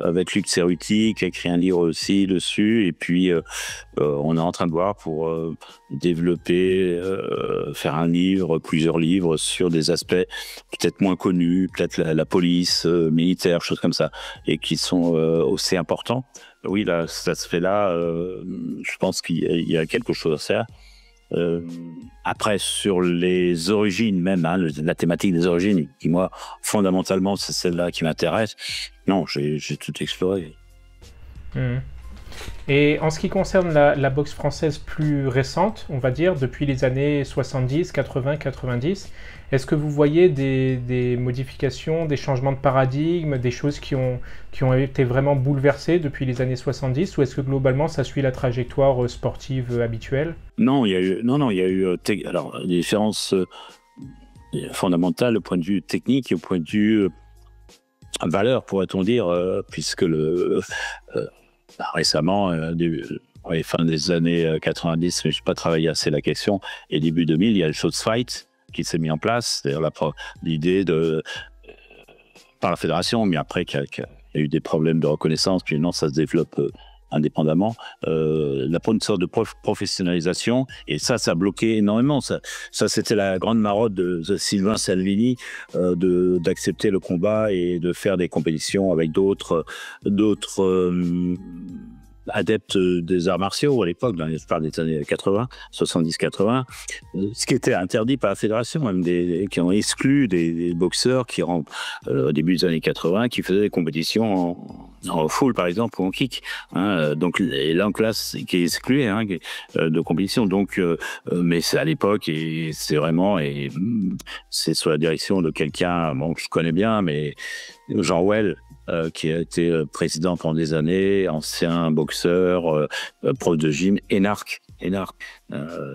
avec Luc Cerruti qui a écrit un livre aussi dessus, et puis on est en train de voir pour développer, faire un livre, plusieurs livres sur des aspects peut-être moins connus, peut-être la police militaire, choses comme ça, et qui sont aussi importants. Oui, là, ça se fait là. Je pense qu'il y a quelque chose à faire. Après, sur les origines même, hein, la thématique des origines, qui moi, fondamentalement, c'est celle-là qui m'intéresse. Non, j'ai tout exploré. Et en ce qui concerne la boxe française plus récente, on va dire, depuis les années 70, 80, 90, est-ce que vous voyez des modifications, des changements de paradigme, des choses qui ont été vraiment bouleversées depuis les années 70, ou est-ce que globalement ça suit la trajectoire sportive habituelle ? Non, il y a eu alors, des différences fondamentales au point de vue technique et au point de vue valeur, pourrait-on dire, puisque récemment, Oui, fin des années 90, mais je n'ai pas travaillé assez la question. Et début 2000, il y a le Shots Fight qui s'est mis en place, c'est-à-dire l'idée par la fédération, mais après qu'il y a eu des problèmes de reconnaissance, puis non, ça se développe indépendamment, une sorte de professionnalisation, et ça a bloqué énormément. Ça c'était la grande marotte de Sylvain Salvini, d'accepter le combat et de faire des compétitions avec d'autres adeptes des arts martiaux à l'époque, dans les années 80, 70-80, ce qui était interdit par la fédération, même qui ont exclu des boxeurs qui au début des années 80, qui faisaient des compétitions en full, par exemple, ou en kick. Donc, et là, en classe, qui est exclu de compétition. Donc, mais c'est à l'époque, et c'est vraiment, et c'est sous la direction de quelqu'un, que je connais bien, mais Jean Well, qui a été président pendant des années, ancien boxeur, prof de gym, énarque.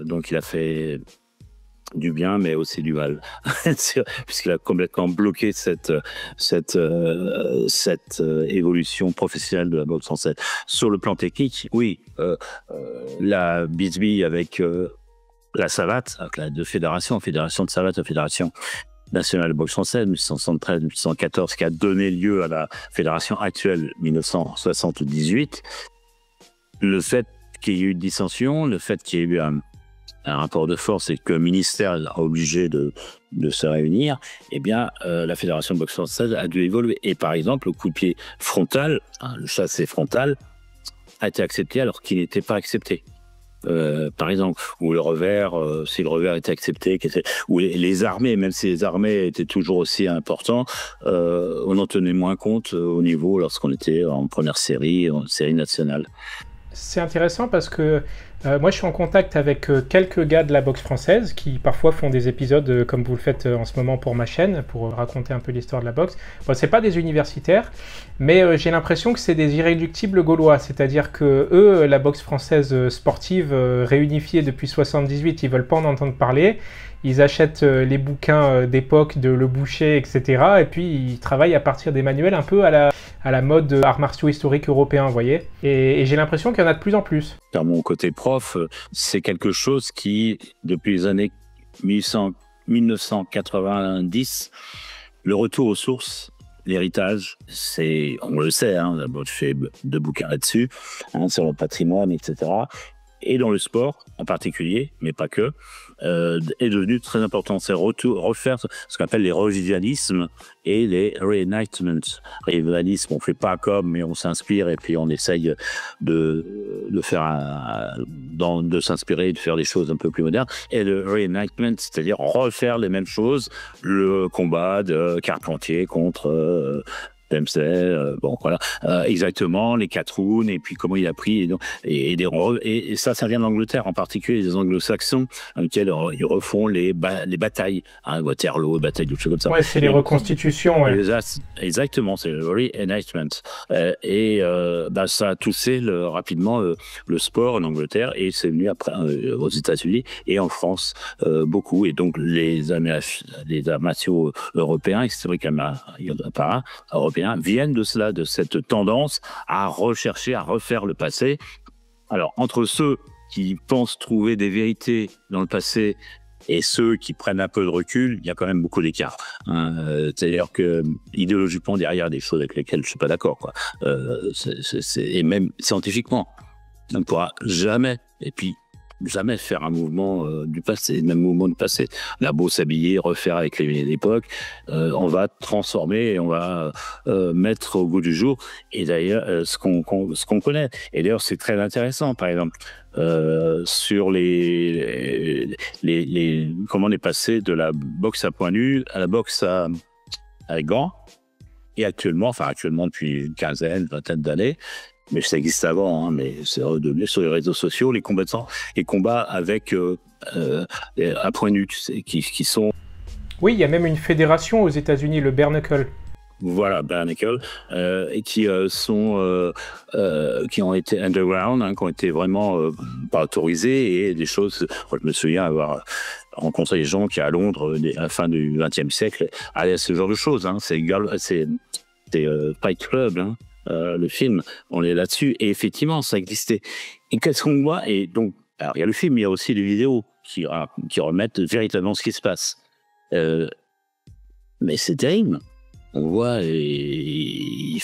Donc il a fait du bien, mais aussi du mal, puisqu'il a complètement bloqué cette évolution professionnelle de la boxe française. Sur le plan technique, oui, la bisbille avec la Savate, avec la fédération de Savate, fédération nationale de boxe française, 1973-1914, qui a donné lieu à la fédération actuelle, 1978. Le fait qu'il y ait eu une dissension, le fait qu'il y ait eu un rapport de force et que le ministère a obligé de se réunir, eh bien, la fédération de boxe française a dû évoluer. Et par exemple, le coup de pied frontal, le chassé frontal, a été accepté alors qu'il n'était pas accepté. Par exemple, ou le revers, si le revers était accepté, ou les armées, même si les armées étaient toujours aussi importants, on en tenait moins compte au niveau lorsqu'on était en première série, en série nationale. C'est intéressant parce que moi je suis en contact avec quelques gars de la boxe française qui parfois font des épisodes comme vous le faites en ce moment pour ma chaîne, pour raconter un peu l'histoire de la boxe. Bon, c'est pas des universitaires, mais j'ai l'impression que c'est des irréductibles gaulois, c'est-à-dire que eux, la boxe française sportive réunifiée depuis 78, ils veulent pas en entendre parler. Ils achètent les bouquins d'époque de Le Boucher, etc. Et puis ils travaillent à partir des manuels un peu à la mode arts martiaux historiques européens, vous voyez. Et j'ai l'impression qu'il y en a de plus en plus. Par mon côté prof, c'est quelque chose qui, depuis les années 1990, le retour aux sources, l'héritage, on le sait, je fais 2 bouquins là-dessus, sur le patrimoine, etc. Et dans le sport en particulier, mais pas que, est devenu très important. C'est refaire ce qu'on appelle les revivalismes et les reenactments. Revivalisme, on fait pas comme, mais on s'inspire et puis on essaye de faire de s'inspirer, de faire des choses un peu plus modernes. Et le reenactment, c'est-à-dire refaire les mêmes choses, le combat de Carpentier contre Dempsey, voilà, exactement, les 4 rounds, et puis comment il a pris, et ça vient d'Angleterre, en particulier les anglo-saxons, dans lesquels ils refont les batailles, Waterloo, bataille, d'autres choses comme ça. Ouais, c'est les reconstitutions. Ouais. Exactement, c'est le reenactment. Ça a touché rapidement le sport en Angleterre, et c'est venu après aux États-Unis et en France beaucoup, et donc les arts martiaux européens, historiques européens, viennent de cela, de cette tendance à rechercher, à refaire le passé. Alors, entre ceux qui pensent trouver des vérités dans le passé et ceux qui prennent un peu de recul, il y a quand même beaucoup d'écart. C'est-à-dire que, idéologiquement, derrière des choses avec lesquelles je ne suis pas d'accord, quoi. Et même scientifiquement, on ne pourra jamais, et puis jamais faire un mouvement du passé, même mouvement du passé. On a beau s'habiller, refaire avec l'époque, on va transformer et on va mettre au goût du jour. Et d'ailleurs, ce qu'on connaît. Et d'ailleurs, c'est très intéressant, par exemple, sur comment on est passé de la boxe à point nu à la boxe avec gants. Et actuellement depuis une vingtaine d'années, mais ça existe avant, mais c'est redevenu sur les réseaux sociaux, les combats avec à point nu, qui sont... Oui, il y a même une fédération aux États-Unis, le bare knuckle. Voilà, bare knuckle, et qui ont été underground, qui ont été vraiment pas autorisés, et des choses... Je me souviens avoir rencontré des gens qui, à Londres, à la fin du XXe siècle, allaient à ce genre de choses. C'est Fight Club, le film, on est là-dessus, et effectivement, ça existait. Et qu'est-ce qu'on voit? Et donc, alors, il y a le film, il y a aussi les vidéos qui remettent véritablement ce qui se passe. Mais c'est terrible. On voit, ils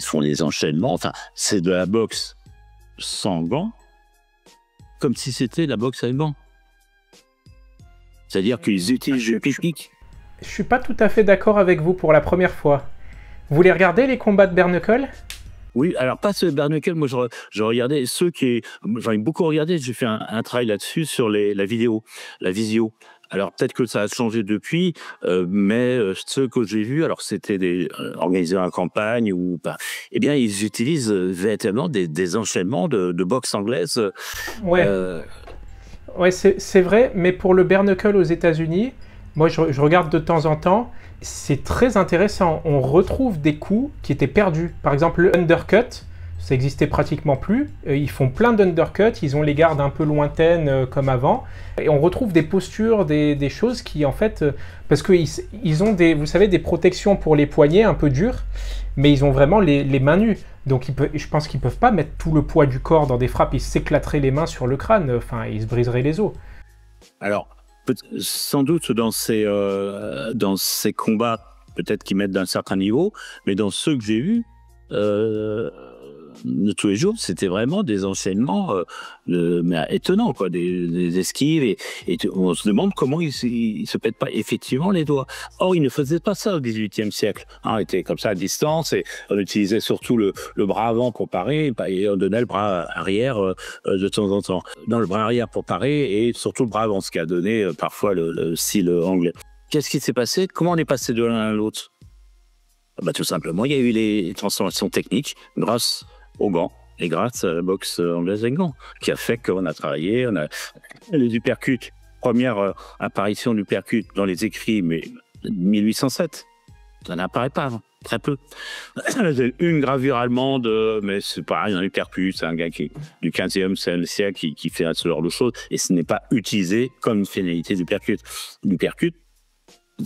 font des enchaînements. Enfin, c'est de la boxe sans gants, comme si c'était la boxe avec gants. C'est-à-dire qu'ils utilisent le pique-nique. Je suis pas tout à fait d'accord avec vous pour la première fois. Vous voulez regarder les combats de bare knuckle? Oui, alors pas ceux de bare knuckle, moi je regardais ceux qui... J'en ai beaucoup regardé, j'ai fait un travail là-dessus sur la vidéo, la visio. Alors peut-être que ça a changé depuis, mais ceux que j'ai vus, alors c'était organisés en campagne ou pas, eh bien ils utilisent véritablement des enchaînements de boxe anglaise. Ouais, ouais c'est vrai, mais pour le bare knuckle aux États-Unis, moi je regarde de temps en temps, c'est très intéressant. On retrouve des coups qui étaient perdus. Par exemple, le undercut, ça existait pratiquement plus. Ils font plein d'undercuts, ils ont les gardes un peu lointaines comme avant. Et on retrouve des postures, des choses qui en fait... parce qu'ils ont vous savez, des protections pour les poignets un peu dures, mais ils ont vraiment les mains nues. Donc je pense qu'ils ne peuvent pas mettre tout le poids du corps dans des frappes, ils s'éclateraient les mains sur le crâne, enfin ils se briseraient les os. Alors, sans doute dans ces combats, peut-être qu'ils mettent d'un certain niveau, mais dans ceux que j'ai vus, de tous les jours, c'était vraiment des enchaînements mais étonnants, quoi, des esquives, et on se demande comment ils se pètent pas effectivement les doigts. Or, ils ne faisaient pas ça au XVIIIe siècle. Hein, on était comme ça à distance, et on utilisait surtout le bras avant pour parer, et on donnait le bras arrière de temps en temps. Dans le bras arrière pour parer, et surtout le bras avant, ce qui a donné parfois le style anglais. Qu'est-ce qui s'est passé? Comment on est passé de l'un à l'autre? Bah, tout simplement, il y a eu les transformations techniques grâce aux gants et grâce à la boxe anglaise avec gants, qui a fait qu'on a travaillé, on a les uppercuts, première apparition du uppercut dans les écrits, mais 1807, ça n'apparaît pas avant, très peu. Une gravure allemande, mais c'est pareil, un uppercut, c'est un gars du 15e siècle qui fait ce genre de choses, et ce n'est pas utilisé comme une finalité du uppercut. L'uppercut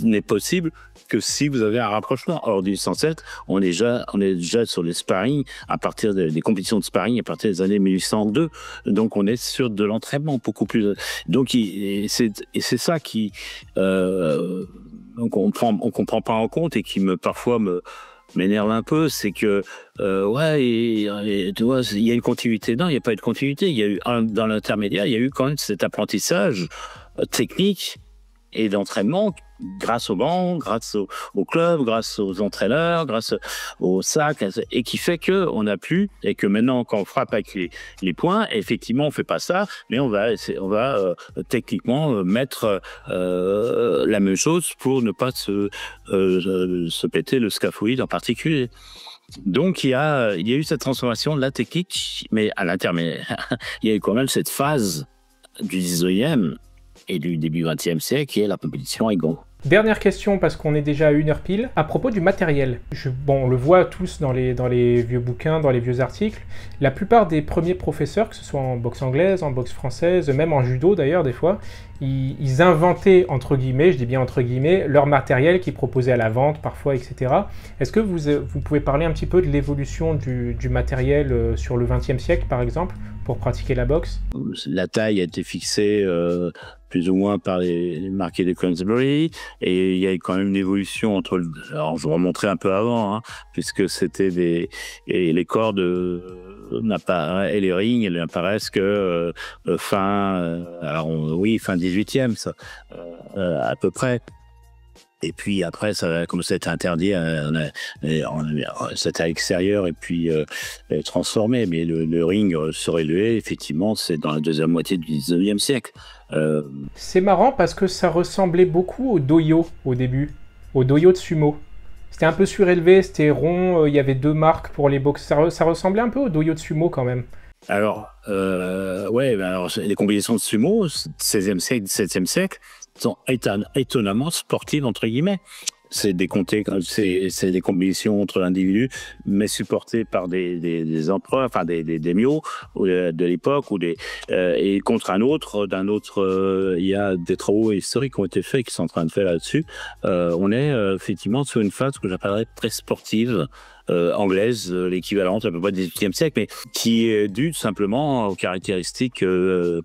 n'est possible que si vous avez un rapprochement. Or, du 107, on est déjà sur les sparring, à partir des compétitions de sparring, à partir des années 1802. Donc, on est sur de l'entraînement beaucoup plus. Donc, c'est ça qui, donc on comprend pas en compte, et qui parfois m'énerve un peu, c'est que tu vois, il y a une continuité. Non, il n'y a pas eu de continuité. Il y a eu dans l'intermédiaire, il y a eu quand même cet apprentissage technique et d'entraînement grâce aux bancs, grâce au club, grâce aux entraîneurs, grâce au sac, et qui fait que on a pu, et que maintenant quand on frappe avec les poings, effectivement on fait pas ça, mais on va techniquement mettre la même chose pour ne pas se péter le scaphoïde en particulier. Donc il y a eu cette transformation de la technique, mais à l'intermédiaire, il y a eu quand même cette phase du 19e et du début 20e siècle, qui est la compétition avec gants. Dernière question, parce qu'on est déjà à 1h pile, à propos du matériel. Bon, on le voit tous dans les vieux bouquins, dans les vieux articles. La plupart des premiers professeurs, que ce soit en boxe anglaise, en boxe française, même en judo d'ailleurs des fois, ils inventaient, entre guillemets, je dis bien entre guillemets, leur matériel qu'ils proposaient à la vente parfois, etc. Est-ce que vous pouvez parler un petit peu de l'évolution du matériel sur le XXe siècle, par exemple, pour pratiquer la boxe? La taille a été fixée plus ou moins par les marqués de Queensbury, et il y a quand même une évolution entre... Alors, je vais remontrer un peu avant, hein, puisque c'était les cordes et les rings, elles n'apparaissent que fin 18e, ça, à peu près. Et puis après, ça, comme c'était interdit, c'était à l'extérieur et puis transformé. Mais le ring surélevé, effectivement, c'est dans la deuxième moitié du 19e siècle. C'est marrant parce que ça ressemblait beaucoup au doyo au début, au doyo de sumo. C'était un peu surélevé, c'était rond, il y avait deux marques pour les box. Ça ressemblait un peu au doyo de sumo quand même. Alors, les combinaisons de sumo, 16e siècle, 17e siècle, sont étonnamment sportives, entre guillemets. C'est des combinaisons entre individus, mais supportées par des empereurs, enfin des myo de l'époque, et contre un autre, il y a des travaux historiques qui ont été faits, qui sont en train de faire là-dessus. On est effectivement sur une phase que j'appellerais très sportive, anglaise, l'équivalente à peu près du XVIIIe siècle, mais qui est due simplement aux caractéristiques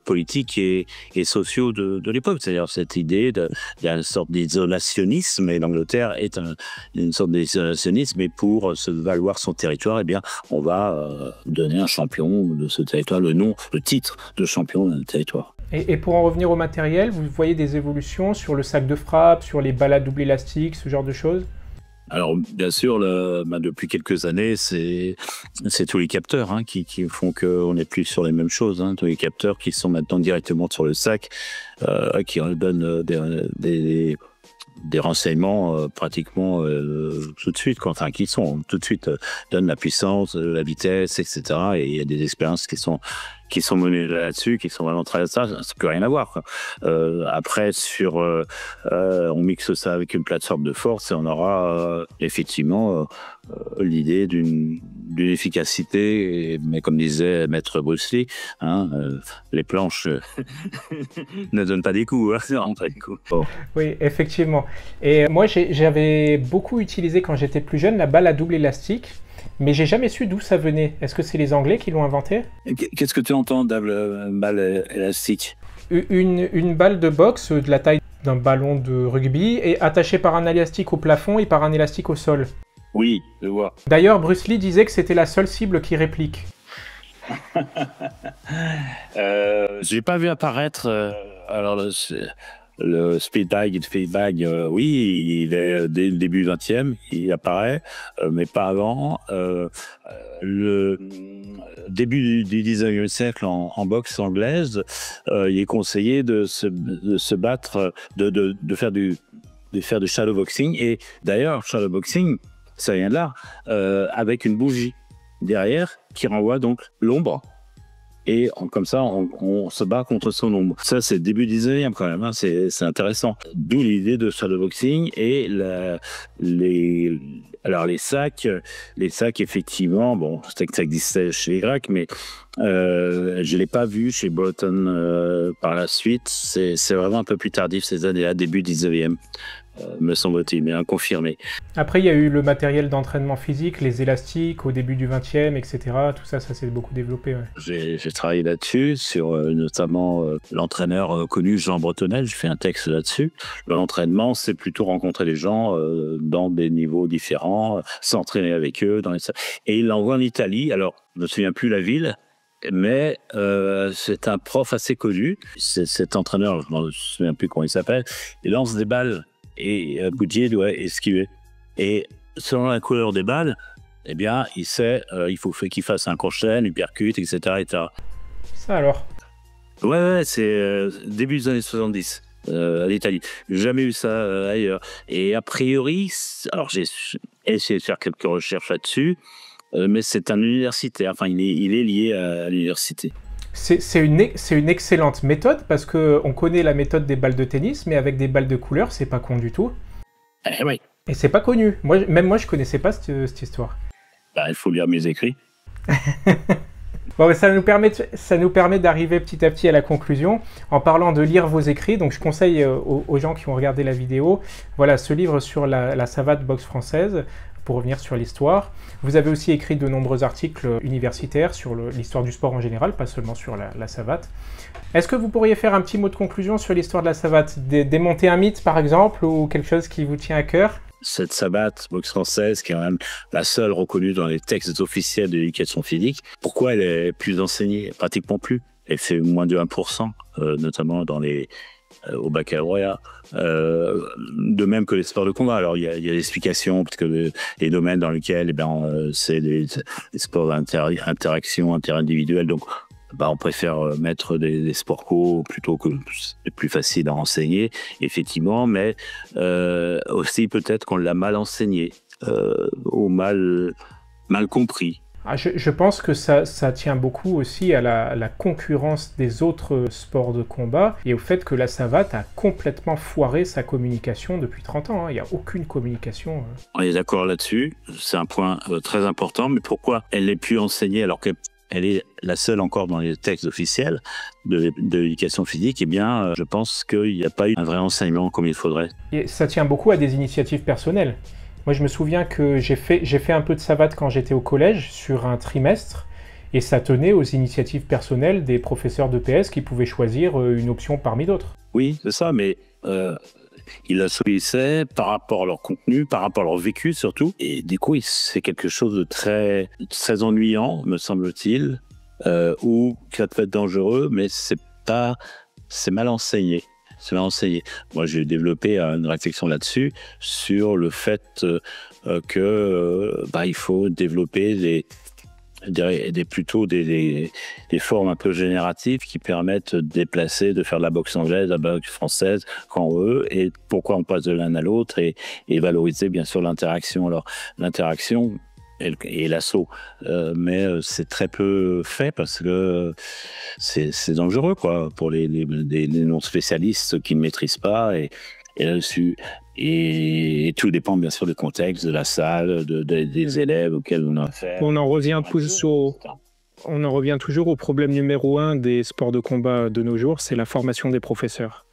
politiques et sociaux de l'époque. C'est-à-dire cette idée d'une sorte d'isolationnisme, et l'Angleterre est une sorte d'isolationnisme, et pour se valoir son territoire, eh bien, on va donner un champion de ce territoire, le titre de champion d'un territoire. Et pour en revenir au matériel, vous voyez des évolutions sur le sac de frappe, sur les balles à double élastique, ce genre de choses? Alors, bien sûr, depuis quelques années, c'est tous les capteurs qui font qu'on n'est plus sur les mêmes choses. Tous les capteurs qui sont maintenant directement sur le sac, qui donnent des renseignements pratiquement tout de suite, enfin qui sont tout de suite donnent la puissance, la vitesse, etc. Et il y a des expériences qui sont menées là-dessus, qui sont vraiment très ça n'a plus rien à voir, quoi. Après on mixe ça avec une plateforme de force et on aura effectivement l'idée d'une efficacité, mais comme disait Maître Bruce Lee, les planches ne donnent pas des coups, ça rend pas des coups. Bon. Oui, effectivement. Et moi, j'avais beaucoup utilisé quand j'étais plus jeune la balle à double élastique, mais j'ai jamais su d'où ça venait. Est-ce que c'est les Anglais qui l'ont inventé? Qu'est-ce que tu entends double balle élastique? Une balle de boxe de la taille d'un ballon de rugby et attachée par un élastique au plafond et par un élastique au sol. Oui, je vois. D'ailleurs, Bruce Lee disait que c'était la seule cible qui réplique. J'ai pas vu apparaître. Alors le speed bag et le speed bag, oui, il est dès le début 20e, il apparaît, mais pas avant. Le début du 19e siècle en boxe anglaise, il est conseillé de se battre, de faire du shadowboxing. Et d'ailleurs, shadowboxing, ça vient de là, avec une bougie derrière qui renvoie donc l'ombre. Et comme ça, on se bat contre son ombre. Ça, c'est le début du 19e quand même, c'est intéressant. D'où l'idée de shadowboxing et les sacs, effectivement, bon, c'est que ça existait chez les Grecs, mais je l'ai pas vu chez Broughton par la suite. C'est vraiment un peu plus tardif ces années-là, début 19e. Me semble-t-il, mais inconfirmé. Après, il y a eu le matériel d'entraînement physique, les élastiques au début du 20e, etc. Tout ça s'est beaucoup développé. Ouais. J'ai travaillé là-dessus, sur notamment l'entraîneur connu Jean Bretonnel. J'ai fait un texte là-dessus. L'entraînement, c'est plutôt rencontrer les gens dans des niveaux différents, s'entraîner avec eux. Et il l'envoie en Italie. Alors, je ne me souviens plus la ville, mais c'est un prof assez connu. Cet entraîneur, je ne me souviens plus comment il s'appelle, il lance des balles. Et Goodyear doit esquiver. Et selon la couleur des balles, eh bien, il sait, il faut qu'il fasse un crochet, une percute, etc., etc. Ça alors? Ouais, c'est début des années 70 à l'Italie. J'ai jamais eu ça ailleurs. Et a priori, alors j'ai essayé de faire quelques recherches là-dessus, mais c'est un universitaire. Enfin, il est lié à l'université. C'est une excellente méthode parce qu'on connaît la méthode des balles de tennis, mais avec des balles de couleur, c'est pas con du tout. Oui. Et c'est pas connu. Même moi, je connaissais pas cette histoire. Il faut lire mes écrits. Bon, ça nous permet d'arriver petit à petit à la conclusion en parlant de lire vos écrits. Donc, je conseille aux gens qui ont regardé la vidéo, voilà, ce livre sur la savate boxe française, pour revenir sur l'histoire. Vous avez aussi écrit de nombreux articles universitaires sur l'histoire du sport en général, pas seulement sur la savate. Est-ce que vous pourriez faire un petit mot de conclusion sur l'histoire de la savate? Démonter un mythe, par exemple, ou quelque chose qui vous tient à cœur? Cette savate boxe française, qui est quand même la seule reconnue dans les textes officiels de l'éducation physique, pourquoi elle est plus enseignée? Pratiquement plus. Elle fait moins de 1%, notamment au baccalauréat, de même que les sports de combat. Alors il y a des explications, parce que les domaines dans lesquels c'est des sports d'interaction interindividuelle, donc on préfère mettre des sports co plutôt que c'est plus facile à enseigner, effectivement, mais aussi peut-être qu'on l'a mal enseigné, ou mal compris. Je pense que ça tient beaucoup aussi à la concurrence des autres sports de combat et au fait que la savate a complètement foiré sa communication depuis 30 ans. Il n'y a aucune communication. On est d'accord là-dessus, c'est un point très important, mais pourquoi elle n'est plus enseignée alors qu'elle est la seule encore dans les textes officiels de l'éducation physique? Eh bien, je pense qu'il n'y a pas eu un vrai enseignement comme il faudrait. Et ça tient beaucoup à des initiatives personnelles. Moi, je me souviens que j'ai fait un peu de savate quand j'étais au collège sur un trimestre. Et ça tenait aux initiatives personnelles des professeurs d'EPS qui pouvaient choisir une option parmi d'autres. Oui, c'est ça, mais ils la choisissaient par rapport à leur contenu, par rapport à leur vécu surtout. Et du coup, c'est quelque chose de très, très ennuyant, me semble-t-il, ou qui peut être dangereux, mais c'est mal enseigné. C'est mal enseigné. Moi, j'ai développé une réflexion là-dessus, sur le fait que il faut développer plutôt des formes un peu génératives qui permettent de déplacer, de faire de la boxe anglaise, de la boxe française quand on veut, et pourquoi on passe de l'un à l'autre, et valoriser bien sûr l'interaction. Alors l'interaction et l'assaut, mais c'est très peu fait parce que c'est dangereux quoi pour les non spécialistes qui ne maîtrisent pas, et là-dessus. Et tout dépend bien sûr du contexte, de la salle, des élèves auxquels on a affaire. On en revient toujours au problème numéro 1 des sports de combat de nos jours, c'est la formation des professeurs.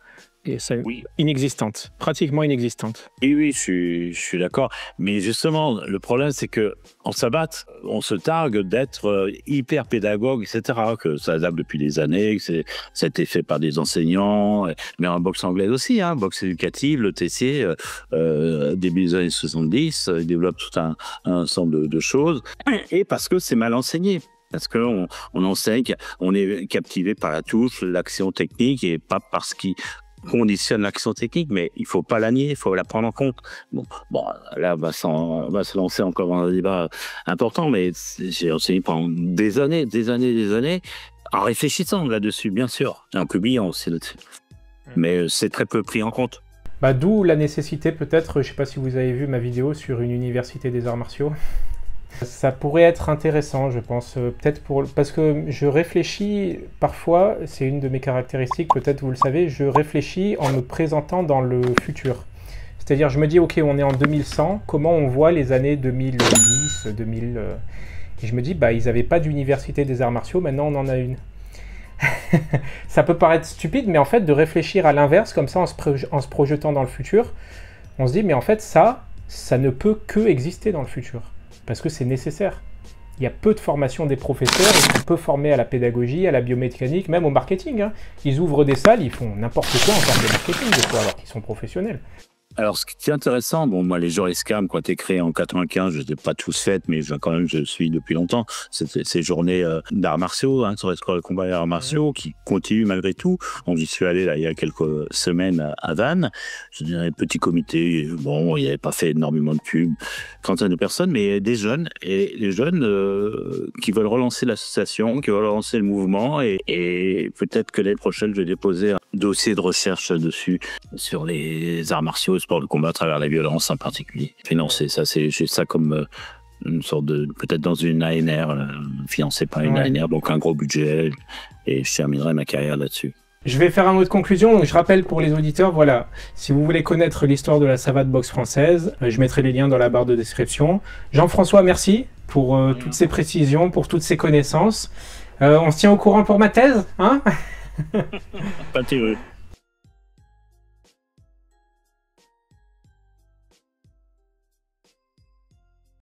Et c'est inexistante, pratiquement inexistante. Et oui, je suis d'accord. Mais justement, le problème, c'est que en savate, on se targue d'être hyper pédagogue, etc. Que ça adapte depuis des années, que ça a été fait par des enseignants, mais en boxe anglaise aussi, boxe éducative, le Tessier, début des années 70, il développe tout un ensemble de choses. Et parce que c'est mal enseigné. Parce qu'on enseigne qu'on est captivé par la touche, l'action technique, et pas parce qu'il conditionne l'action technique, mais il faut pas la nier, il faut la prendre en compte. Bon, là, on va se lancer encore dans un débat important, mais j'ai enseigné pendant des années, en réfléchissant là-dessus, bien sûr, et en publiant aussi là-dessus. Mais c'est très peu pris en compte. D'où la nécessité, peut-être, je sais pas si vous avez vu ma vidéo sur une université des arts martiaux. Ça pourrait être intéressant, je pense, parce que je réfléchis parfois, c'est une de mes caractéristiques, peut-être vous le savez, je réfléchis en me présentant dans le futur. C'est-à-dire, je me dis, ok, on est en 2100, comment on voit les années 2010, 2000... Et je me dis, ils n'avaient pas d'université des arts martiaux, maintenant on en a une. Ça peut paraître stupide, mais en fait, de réfléchir à l'inverse, comme ça, en se projetant dans le futur, on se dit, mais en fait, ça ne peut que exister dans le futur. Parce que c'est nécessaire. Il y a peu de formation des professeurs, ils sont peu formés à la pédagogie, à la biomécanique, même au marketing. Ils ouvrent des salles, ils font n'importe quoi en termes de marketing, des fois, alors qu'ils sont professionnels. Alors, ce qui est intéressant, moi, les Jour Escam, qui ont été créés en 95, je ne les ai pas tous faites, mais quand même, je suis depuis longtemps. C'est ces journées d'arts martiaux, sur l'espoir de combat et arts martiaux, qui continuent malgré tout. On y suis allé, là, il y a quelques semaines à Vannes. Je dirais, petit comité. Bon, il n'y avait pas fait énormément de pubs, trentaine de personnes, mais des jeunes. Et les jeunes qui veulent relancer l'association, qui veulent relancer le mouvement. Et peut-être que l'année prochaine, je vais déposer un dossier de recherche dessus, sur les arts martiaux, sport de combat à travers la violence en particulier. Financer ça, c'est juste ça comme une sorte de, peut-être dans une ANR, financé par une ANR, donc un gros budget, et je terminerai ma carrière là-dessus. Je vais faire un mot de conclusion, donc je rappelle pour les auditeurs, voilà, si vous voulez connaître l'histoire de la savate boxe française, je mettrai les liens dans la barre de description. Jean-François, merci pour toutes ces précisions, pour toutes ces connaissances. On se tient au courant pour ma thèse, hein? Pas de